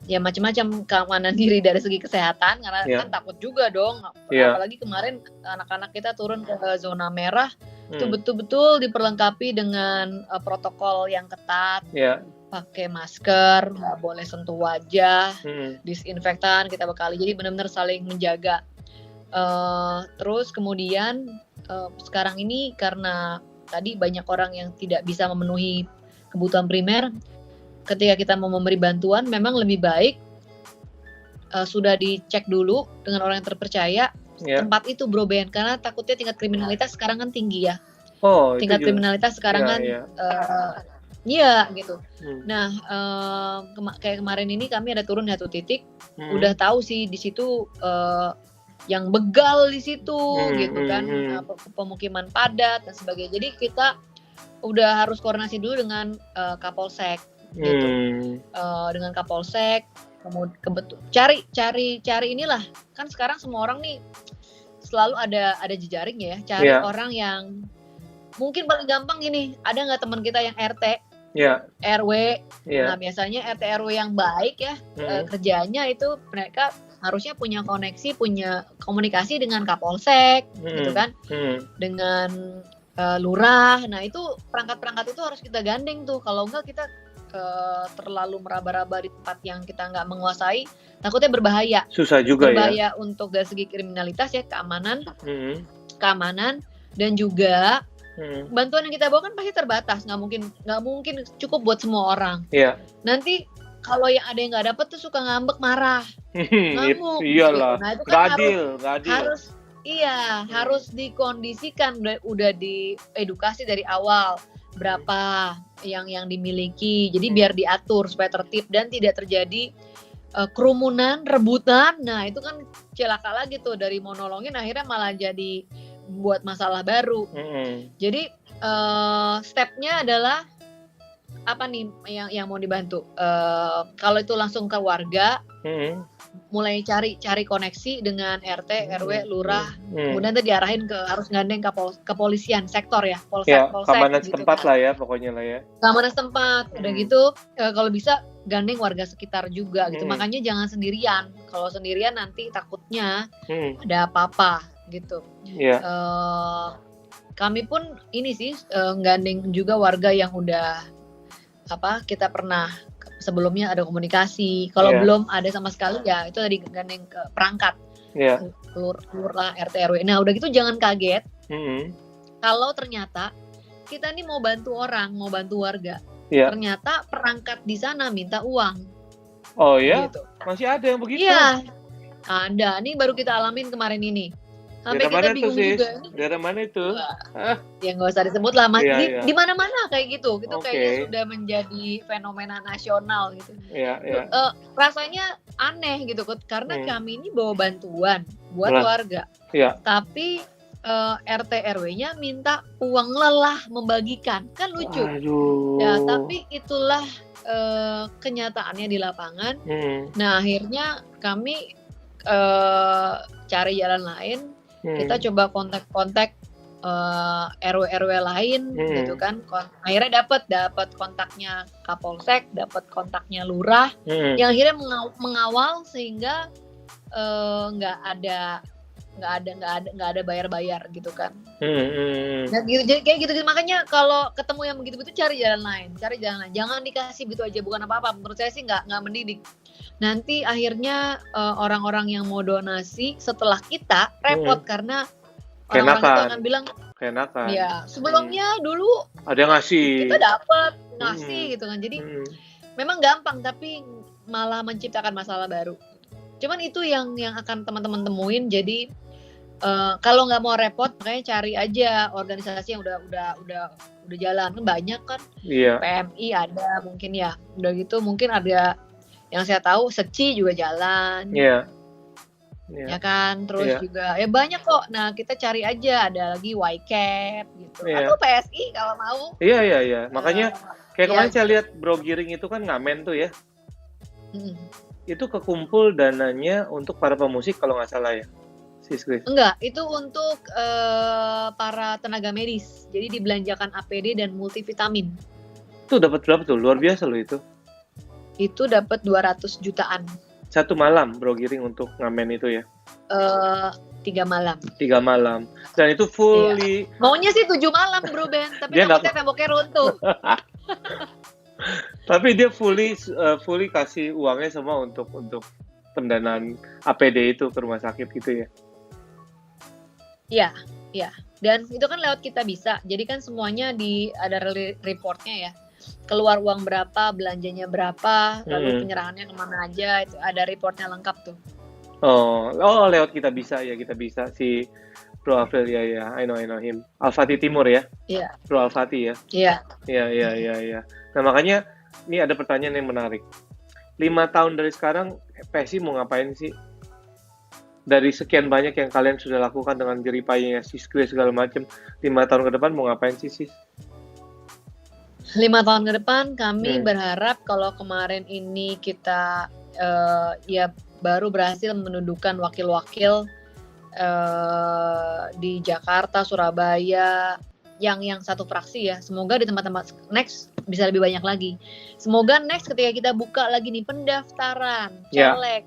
ya macam-macam keamanan diri dari segi kesehatan karena kan takut juga dong. Apalagi kemarin anak-anak kita turun ke zona merah itu betul-betul diperlengkapi dengan protokol yang ketat. Pakai masker, nggak boleh sentuh wajah, disinfektan kita bekali. Jadi benar-benar saling menjaga. Terus kemudian sekarang ini karena tadi banyak orang yang tidak bisa memenuhi kebutuhan primer, ketika kita mau memberi bantuan memang lebih baik sudah dicek dulu dengan orang yang terpercaya tempat itu Bro Ben, karena takutnya tingkat kriminalitas sekarang kan tinggi ya. Tingkat kriminalitas sekarang kan iya gitu. Nah kayak kemarin ini kami ada turun satu titik, udah tahu sih di situ yang begal di situ gitu kan, pemukiman padat dan sebagainya. Jadi kita udah harus koordinasi dulu dengan Kapolsek gitu, dengan Kapolsek, cari inilah kan sekarang semua orang nih selalu ada jejaring ya, cari orang yang mungkin paling gampang gini, ada nggak teman kita yang RT, RW, nah biasanya RT RW yang baik ya kerjanya itu mereka harusnya punya koneksi, punya komunikasi dengan Kapolsek gitu kan, dengan lurah. Nah itu perangkat-perangkat itu harus kita gandeng tuh, kalau enggak kita terlalu meraba-raba di tempat yang kita nggak menguasai, takutnya berbahaya. Susah juga berbahaya untuk dari segi kriminalitas ya, keamanan dan juga bantuan yang kita bawa kan pasti terbatas, nggak mungkin cukup buat semua orang. Nanti kalau yang ada yang nggak dapet tuh suka ngambek, marah, ngamuk. Iyalah, gitu. Nah itu kan adil. harus dikondisikan, udah diedukasi dari awal berapa yang dimiliki, jadi biar diatur supaya tertib dan tidak terjadi kerumunan, rebutan. Nah itu kan celaka lagi tuh, dari mau nolongin akhirnya malah jadi buat masalah baru. Jadi stepnya adalah apa nih yang mau dibantu? Kalau itu langsung ke warga, mulai cari koneksi dengan RT, RW, lurah, Hmm. kemudian nanti diarahin harus gandeng kepolisian sektor ya, Ya, polsek keamanan gitu setempat kan. lah ya pokoknya lah ya. Keamanan setempat, udah gitu kalau bisa gandeng warga sekitar juga gitu. Makanya jangan sendirian. Kalau sendirian nanti takutnya ada apa-apa gitu. Iya. Kami pun ini sih gandeng juga warga yang udah kita pernah sebelumnya ada komunikasi. Kalau belum ada sama sekali ya itu tadi gandeng ke perangkat. Lurah, RT, RW. Nah udah gitu jangan kaget kalau ternyata kita nih mau bantu orang, mau bantu warga. Ternyata perangkat di sana minta uang. Oh ya? Gitu. Masih ada yang begitu? Iya, ada. Ini baru kita alamin kemarin ini. Sampai kita bingung juga. Daerah mana itu? Ya nggak usah disebut lah, Mas. Iya. Di mana-mana kayak gitu. Itu kayaknya sudah menjadi fenomena nasional gitu. Iya. Rasanya aneh gitu, karena kami ini bawa bantuan buat warga. Iya. Tapi RT RW-nya minta uang lelah membagikan, kan lucu. Aduh. Ya, tapi itulah kenyataannya di lapangan. Nah, akhirnya kami cari jalan lain. Kita coba kontak RW lain gitu kan. Akhirnya dapat kontaknya Kapolsek, dapat kontaknya lurah, yang akhirnya mengawal sehingga nggak ada bayar gitu kan. Nah, gitu, jadi kayak gitu makanya kalau ketemu yang begitu cari jalan lain, jangan dikasih gitu aja, bukan apa-apa. Menurut saya sih nggak mendidik. Nanti akhirnya orang-orang yang mau donasi setelah kita repot karena orang-orang itu akan bilang keenakan. Ya, sebelumnya dulu ada yang ngasih. Kita dapat ngasih gitu kan. Jadi memang gampang tapi malah menciptakan masalah baru. Cuman itu yang akan teman-teman temuin. Jadi kalau nggak mau repot, makanya cari aja organisasi yang udah jalan. Kan banyak kan. Iya. PMI ada mungkin ya. Udah gitu mungkin ada yang saya tahu SECI juga jalan. Iya. Ya kan. Terus juga ya banyak kok. Nah, kita cari aja, ada lagi YCAP gitu. Atau PSI kalau mau. Iya. Makanya kayak kemarin saya lihat Bro Giring itu kan ngamen tuh ya. Itu kekumpul dananya untuk para pemusik kalau nggak salah ya. Enggak, itu untuk para tenaga medis. Jadi dibelanjakan APD dan multivitamin. Itu dapat berapa tuh? Luar biasa loh itu. Itu dapat 200 jutaan. Satu malam Bro Giring untuk ngamen itu ya? 3 malam. 3 malam. Dan itu fully... Iya. Maunya sih 7 malam Bro Ben, tapi takutnya temboknya runtuh. Tapi dia fully kasih uangnya semua untuk pendanaan APD itu ke rumah sakit gitu ya? Iya. Dan itu kan lewat Kita Bisa. Jadi kan semuanya ada reportnya ya. Keluar uang berapa, belanjanya berapa, lalu penyerahannya kemana aja, itu ada reportnya lengkap tuh. Oh, lewat Kita Bisa ya, Kita Bisa si Bro Afril ya, I know him. Al-Fatih Timur ya? Iya. Bro Al-Fatih ya? Iya. Nah makanya ini ada pertanyaan yang menarik. 5 tahun dari sekarang PSI mau ngapain sih? Dari sekian banyak yang kalian sudah lakukan dengan jeripayanya Siskri segala macam, 5 tahun ke depan mau ngapain sih Sis? 5 tahun ke depan kami berharap kalau kemarin ini kita ya baru berhasil menundukkan wakil-wakil di Jakarta, Surabaya, yang satu fraksi ya. Semoga di tempat-tempat next bisa lebih banyak lagi. Semoga next ketika kita buka lagi nih pendaftaran caleg,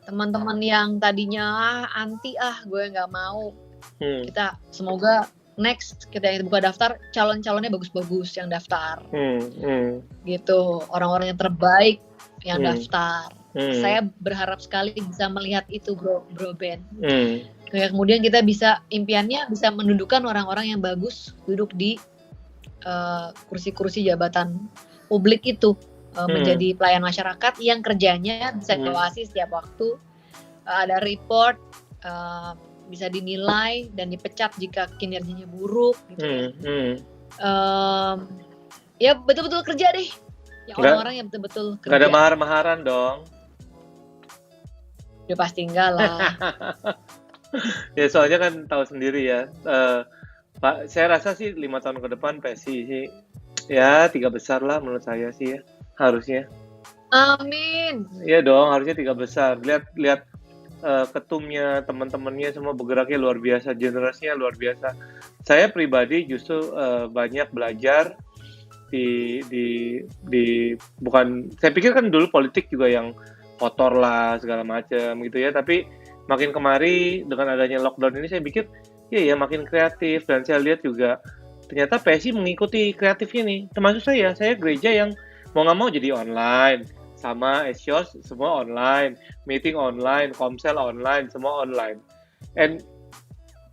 teman-teman yang tadinya anti gue nggak mau, kita semoga next kita buka daftar calon-calonnya bagus-bagus yang daftar, gitu, orang-orang yang terbaik yang daftar. Saya berharap sekali bisa melihat itu Bro Ben. Kemudian kita impiannya bisa mendudukan orang-orang yang bagus duduk di kursi-kursi jabatan publik itu, menjadi pelayan masyarakat yang kerjanya bisa diawasi setiap waktu, ada report, bisa dinilai dan dipecat jika kinerjanya buruk gitu. Ya betul-betul kerja deh. Ya orang-orang yang betul-betul kerja. Nggak ada mahar-maharan dong. Udah pasti enggak lah. Ya soalnya kan tahu sendiri ya. Pak, saya rasa sih 5 tahun ke depan PSI sih ya 3 besar lah menurut saya sih ya, harusnya. Amin. Iya dong, harusnya 3 besar. Lihat ketumnya, teman-temannya semua bergeraknya luar biasa, generasinya luar biasa. Saya pribadi justru banyak belajar di bukan, saya pikir kan dulu politik juga yang kotor lah segala macam gitu ya, tapi makin kemari dengan adanya lockdown ini saya pikir ya makin kreatif, dan saya lihat juga ternyata PSI mengikuti kreatifnya nih, termasuk saya gereja yang mau nggak mau jadi online, sama Esios semua online, meeting online, komsel online, semua online. And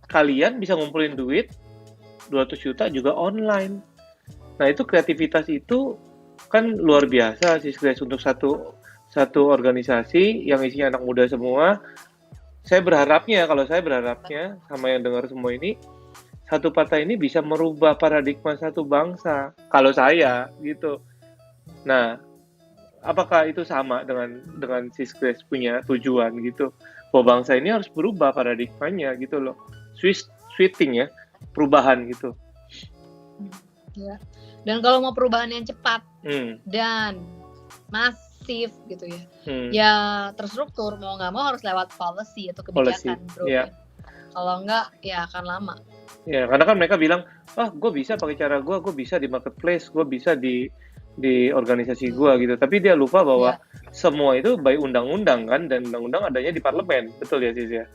kalian bisa ngumpulin duit 200 juta juga online. Nah, itu kreativitas itu kan luar biasa sih guys, untuk satu organisasi yang isinya anak muda semua. Kalau saya berharapnya sama yang dengar semua ini, satu partai ini bisa merubah paradigma satu bangsa. Kalau saya gitu. Nah, apakah itu sama dengan Siskres punya tujuan gitu? Bahwa bangsa ini harus berubah paradigmanya gitu loh. Switching ya, perubahan gitu. Ya. Dan kalau mau perubahan yang cepat dan masif gitu ya, ya terstruktur, mau nggak mau harus lewat policy atau kebijakan, bro. Yeah. Kalau nggak, ya akan lama. Ya, karena kan mereka bilang, gue bisa pakai cara gue bisa di marketplace, gue bisa di organisasi gue gitu. Tapi dia lupa bahwa semua itu by undang-undang kan, dan undang-undang adanya di parlemen, betul ya Sis ya?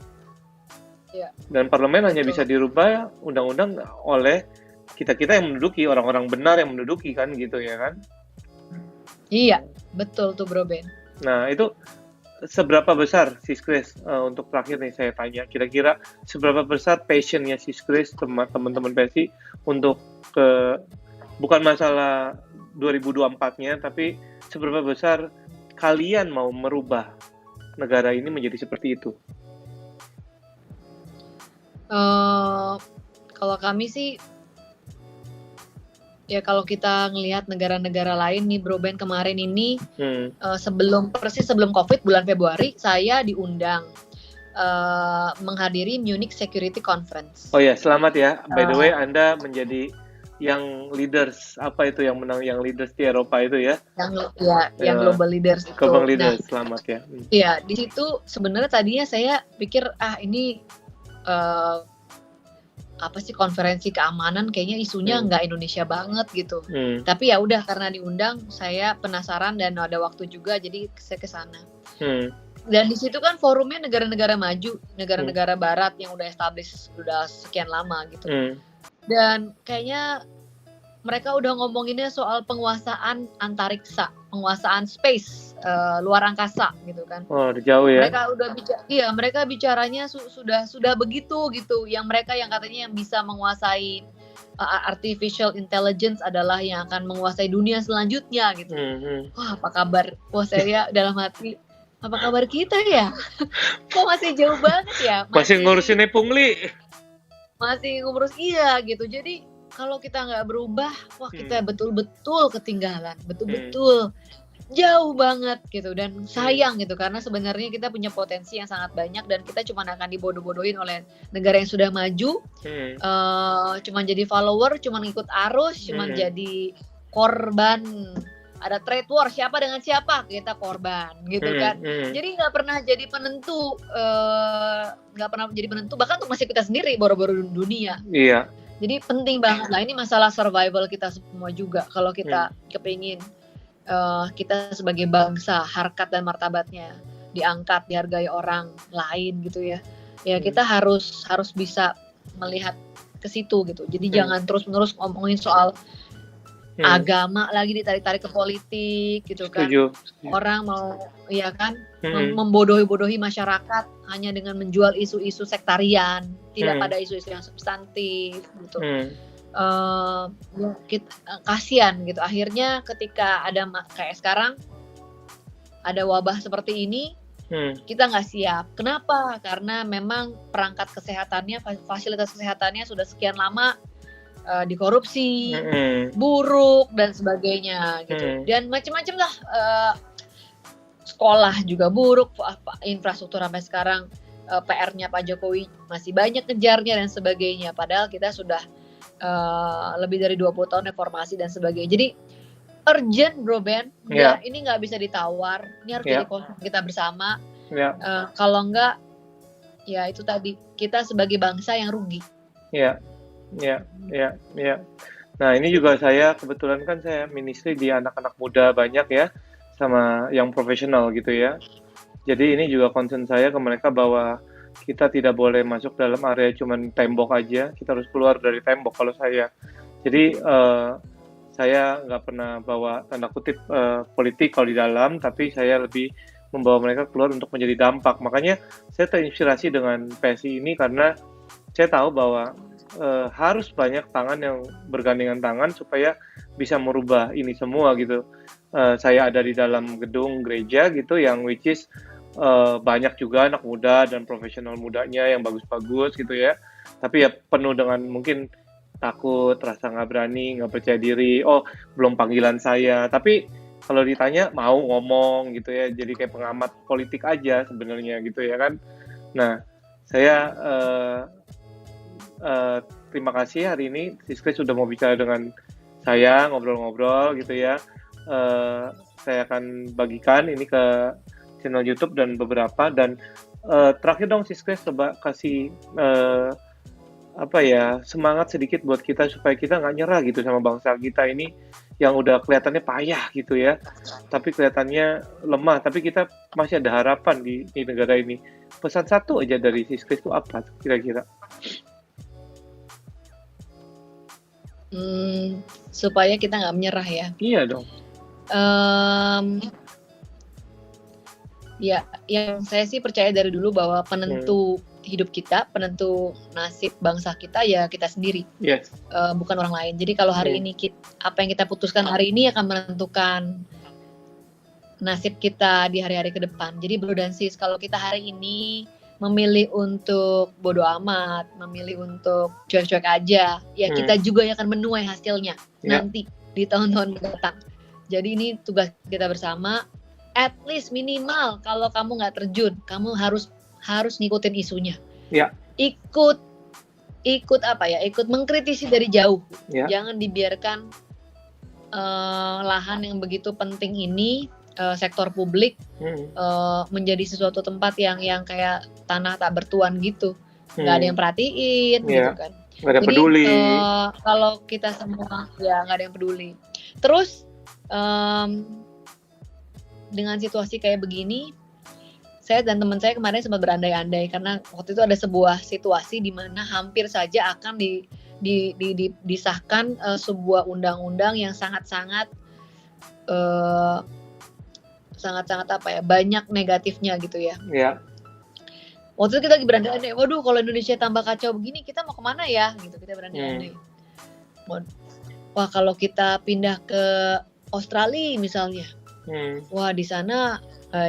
Iya. Dan parlemen hanya bisa dirubah undang-undang oleh kita yang menduduki, orang-orang benar yang menduduki kan gitu ya kan? Iya, betul tuh Bro Ben. Nah itu seberapa besar Siskres, untuk terakhir nih saya tanya, kira-kira seberapa besar passionnya Siskres teman-teman PSI untuk bukan masalah 2024-nya, tapi seberapa besar kalian mau merubah negara ini menjadi seperti itu? Kalau kami sih, ya kalau kita ngelihat negara-negara lain nih Bro Ben, kemarin ini sebelum COVID bulan Februari saya diundang menghadiri Munich Security Conference. Oh ya, selamat ya. By the way, Anda menjadi yang leaders, apa itu yang menang, yang leaders di Eropa itu ya? Yang global leaders itu. Global leaders, selamat ya. Iya, di situ sebenarnya tadinya saya pikir ini apa sih, konferensi keamanan, kayaknya isunya nggak Indonesia banget gitu. Tapi ya udah, karena diundang saya penasaran dan ada waktu juga, jadi saya ke sana. Dan di situ kan forumnya negara-negara maju, negara-negara barat yang udah established udah sekian lama gitu. Dan kayaknya mereka udah ngomonginnya soal penguasaan antariksa, penguasaan space, luar angkasa gitu kan. Oh, udah jauh ya. Mereka bicaranya sudah begitu gitu. Yang mereka yang katanya yang bisa menguasai artificial intelligence adalah yang akan menguasai dunia selanjutnya gitu. Wah, apa kabar? Wah, saya dalam hati, apa kabar kita ya? Kok masih jauh banget ya? Masih ngurusin pungli. Masih ngurus gitu. Jadi kalau kita nggak berubah, wah kita betul-betul ketinggalan, betul-betul jauh banget gitu. Dan sayang gitu, karena sebenarnya kita punya potensi yang sangat banyak dan kita cuma akan dibodoh-bodohin oleh negara yang sudah maju, cuma jadi follower, cuma ikut arus, cuma jadi korban. Ada trade war, siapa dengan siapa, kita korban gitu kan. Jadi nggak pernah jadi penentu, bahkan untuk nasib kita sendiri, baru-baru dunia. Iya. Jadi penting banget lah, ini masalah survival kita semua juga. Kalau kita kepingin kita sebagai bangsa, harkat dan martabatnya diangkat, dihargai orang lain gitu ya. Ya kita harus bisa melihat ke situ gitu. Jadi jangan terus-menerus ngomongin soal agama lagi ditarik-tarik ke politik gitu kan. Setuju. Orang mau membodohi-bodohi masyarakat hanya dengan menjual isu-isu sektarian, tidak pada isu-isu yang substantif gitu. Kasihan gitu. Akhirnya ketika ada kayak sekarang ada wabah seperti ini, kita nggak siap. Kenapa? Karena memang perangkat kesehatannya, fasilitas kesehatannya sudah sekian lama dikorupsi, buruk dan sebagainya gitu. Dan macam-macam lah, sekolah juga buruk, infrastruktur sampai sekarang PR-nya Pak Jokowi masih banyak ngejarnya dan sebagainya. Padahal kita sudah lebih dari 20 tahun reformasi dan sebagainya. Jadi urgent bro Ben, Ya, ini nggak bisa ditawar, ini harus ya, jadi concern kita bersama. ya, Kalau enggak, ya itu tadi kita sebagai bangsa yang rugi. ya, ya, ya, ya. Nah, ini juga saya kebetulan kan saya ministry di anak-anak muda banyak ya, sama yang profesional gitu ya. Jadi ini juga concern saya ke mereka bahwa kita tidak boleh masuk dalam area cuman tembok aja, kita harus keluar dari tembok kalau saya. Jadi saya nggak pernah bawa tanda kutip politik kalau di dalam, tapi saya lebih membawa mereka keluar untuk menjadi dampak. Makanya saya terinspirasi dengan PSI ini karena saya tahu bahwa harus banyak tangan yang bergandengan tangan supaya bisa merubah ini semua gitu. Saya ada di dalam gedung gereja gitu yang which is banyak juga anak muda dan profesional mudanya yang bagus-bagus gitu ya. Tapi ya penuh dengan mungkin takut, rasa nggak berani, nggak percaya diri, oh belum panggilan saya. Tapi kalau ditanya mau ngomong gitu ya, jadi kayak pengamat politik aja sebenarnya gitu ya kan. Nah, saya terima kasih hari ini Siskri sudah mau bicara dengan saya, ngobrol-ngobrol gitu ya. Saya akan bagikan ini ke channel YouTube dan beberapa dan terakhir dong Siskri coba kasih semangat sedikit buat kita supaya kita nggak nyerah gitu sama bangsa kita ini yang udah kelihatannya payah gitu ya, tapi kelihatannya lemah, tapi kita masih ada harapan di negara ini. Pesan satu aja dari Siskri itu apa kira-kira? Supaya kita nggak menyerah ya. Iya dong. Ya, yang saya sih percaya dari dulu bahwa penentu hidup kita, penentu nasib bangsa kita ya kita sendiri, Yes. bukan orang lain. Jadi kalau hari ini apa yang kita putuskan hari ini akan menentukan nasib kita di hari-hari ke depan. Jadi bro dan sis, kalau kita hari ini memilih untuk bodo amat, memilih untuk cuek-cuek aja, ya kita juga yang akan menuai hasilnya nanti di tahun-tahun mendatang. Jadi ini tugas kita bersama. At least minimal kalau kamu nggak terjun, kamu harus ngikutin isunya. Ya. Ikut Ikut mengkritisi dari jauh. Ya. Jangan dibiarkan lahan yang begitu penting ini, sektor publik menjadi sesuatu tempat yang kayak tanah tak bertuan gitu. Nggak ada yang perhatiin gitu kan. Nggak ada yang peduli. Kalau kita semua ya nggak ada yang peduli. Terus dengan situasi kayak begini, saya dan teman saya kemarin sempat berandai-andai karena waktu itu ada sebuah situasi di mana hampir saja akan disahkan sebuah undang-undang yang sangat-sangat banyak negatifnya gitu ya. Iya. Waktu itu kita lagi berandai-andai, waduh kalau Indonesia tambah kacau begini kita mau kemana ya? Gitu kita berandai-andai. Wah kalau kita pindah ke Australia misalnya, wah di sana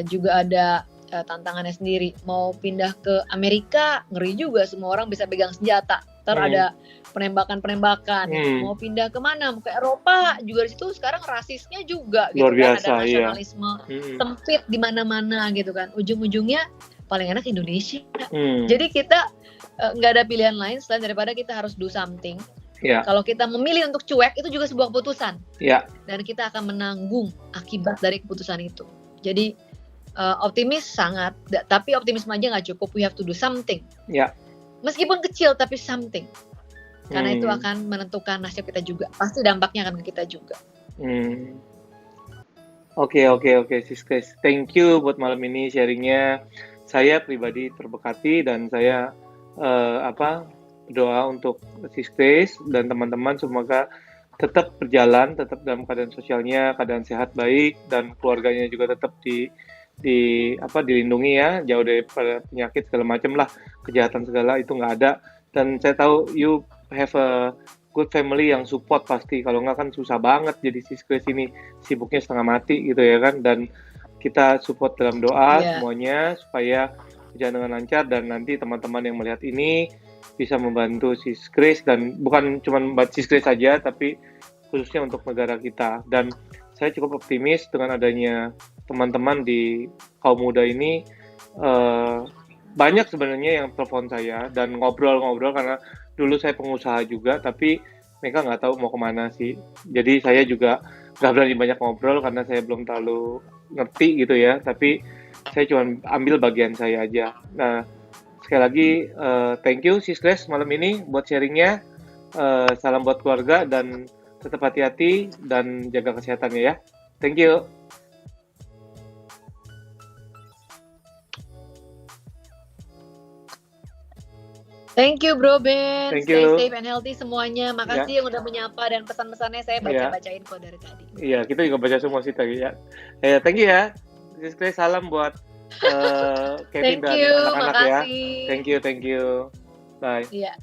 juga ada tantangannya sendiri. Mau pindah ke Amerika ngeri juga, semua orang bisa pegang senjata. Ntar ada penembakan. Mau pindah ke mana? Mau ke Eropa juga di situ sekarang rasisnya juga gitu. Luar biasa, kan ada nasionalisme sempit di mana-mana gitu kan. Ujung-ujungnya paling enak Indonesia. Jadi kita nggak ada pilihan lain selain daripada kita harus do something. Ya. Kalau kita memilih untuk cuek itu juga sebuah keputusan. Ya. Dan kita akan menanggung akibat dari keputusan itu. Jadi optimis sangat, tapi optimisme aja nggak cukup. We have to do something. Ya. Meskipun kecil tapi something. Karena itu akan menentukan nasib kita juga. Pasti dampaknya akan ke kita juga. Oke, Siskri. Thank you buat malam ini sharingnya. Saya pribadi terberkati dan saya doa untuk Siskri dan teman-teman semoga tetap berjalan, tetap dalam keadaan sosialnya, keadaan sehat baik dan keluarganya juga tetap dilindungi ya, jauh dari penyakit segala macam lah, kejahatan segala itu nggak ada. Dan saya tahu you have a good family yang support pasti, kalau nggak kan susah banget jadi Siskri ini sibuknya setengah mati gitu ya kan. Dan kita support dalam doa semuanya supaya berjalan dengan lancar dan nanti teman-teman yang melihat ini bisa membantu Siskri dan bukan cuma membantu Siskri saja tapi khususnya untuk negara kita. Dan saya cukup optimis dengan adanya teman-teman di kaum muda ini. Banyak sebenarnya yang telepon saya dan ngobrol-ngobrol karena dulu saya pengusaha juga, tapi mereka nggak tahu mau kemana sih. Jadi saya juga nggak berani banyak ngobrol karena saya belum terlalu ngerti gitu ya, tapi saya cuma ambil bagian saya aja. Nah, sekali lagi thank you Sis Grace malam ini buat sharingnya. Salam buat keluarga dan tetap hati-hati dan jaga kesehatannya ya. Thank you. Thank you Bro Ben, Thank stay you. safe and healthy semuanya. Makasih yang udah menyapa dan pesan-pesannya saya baca-bacain kok dari tadi. Iya, kita juga baca semua sih tadi ya. Thank you ya. Sis Grace, salam buat Kevin Thank dan you, anak-anak ya. makasih. Thank you. Bye. Iya.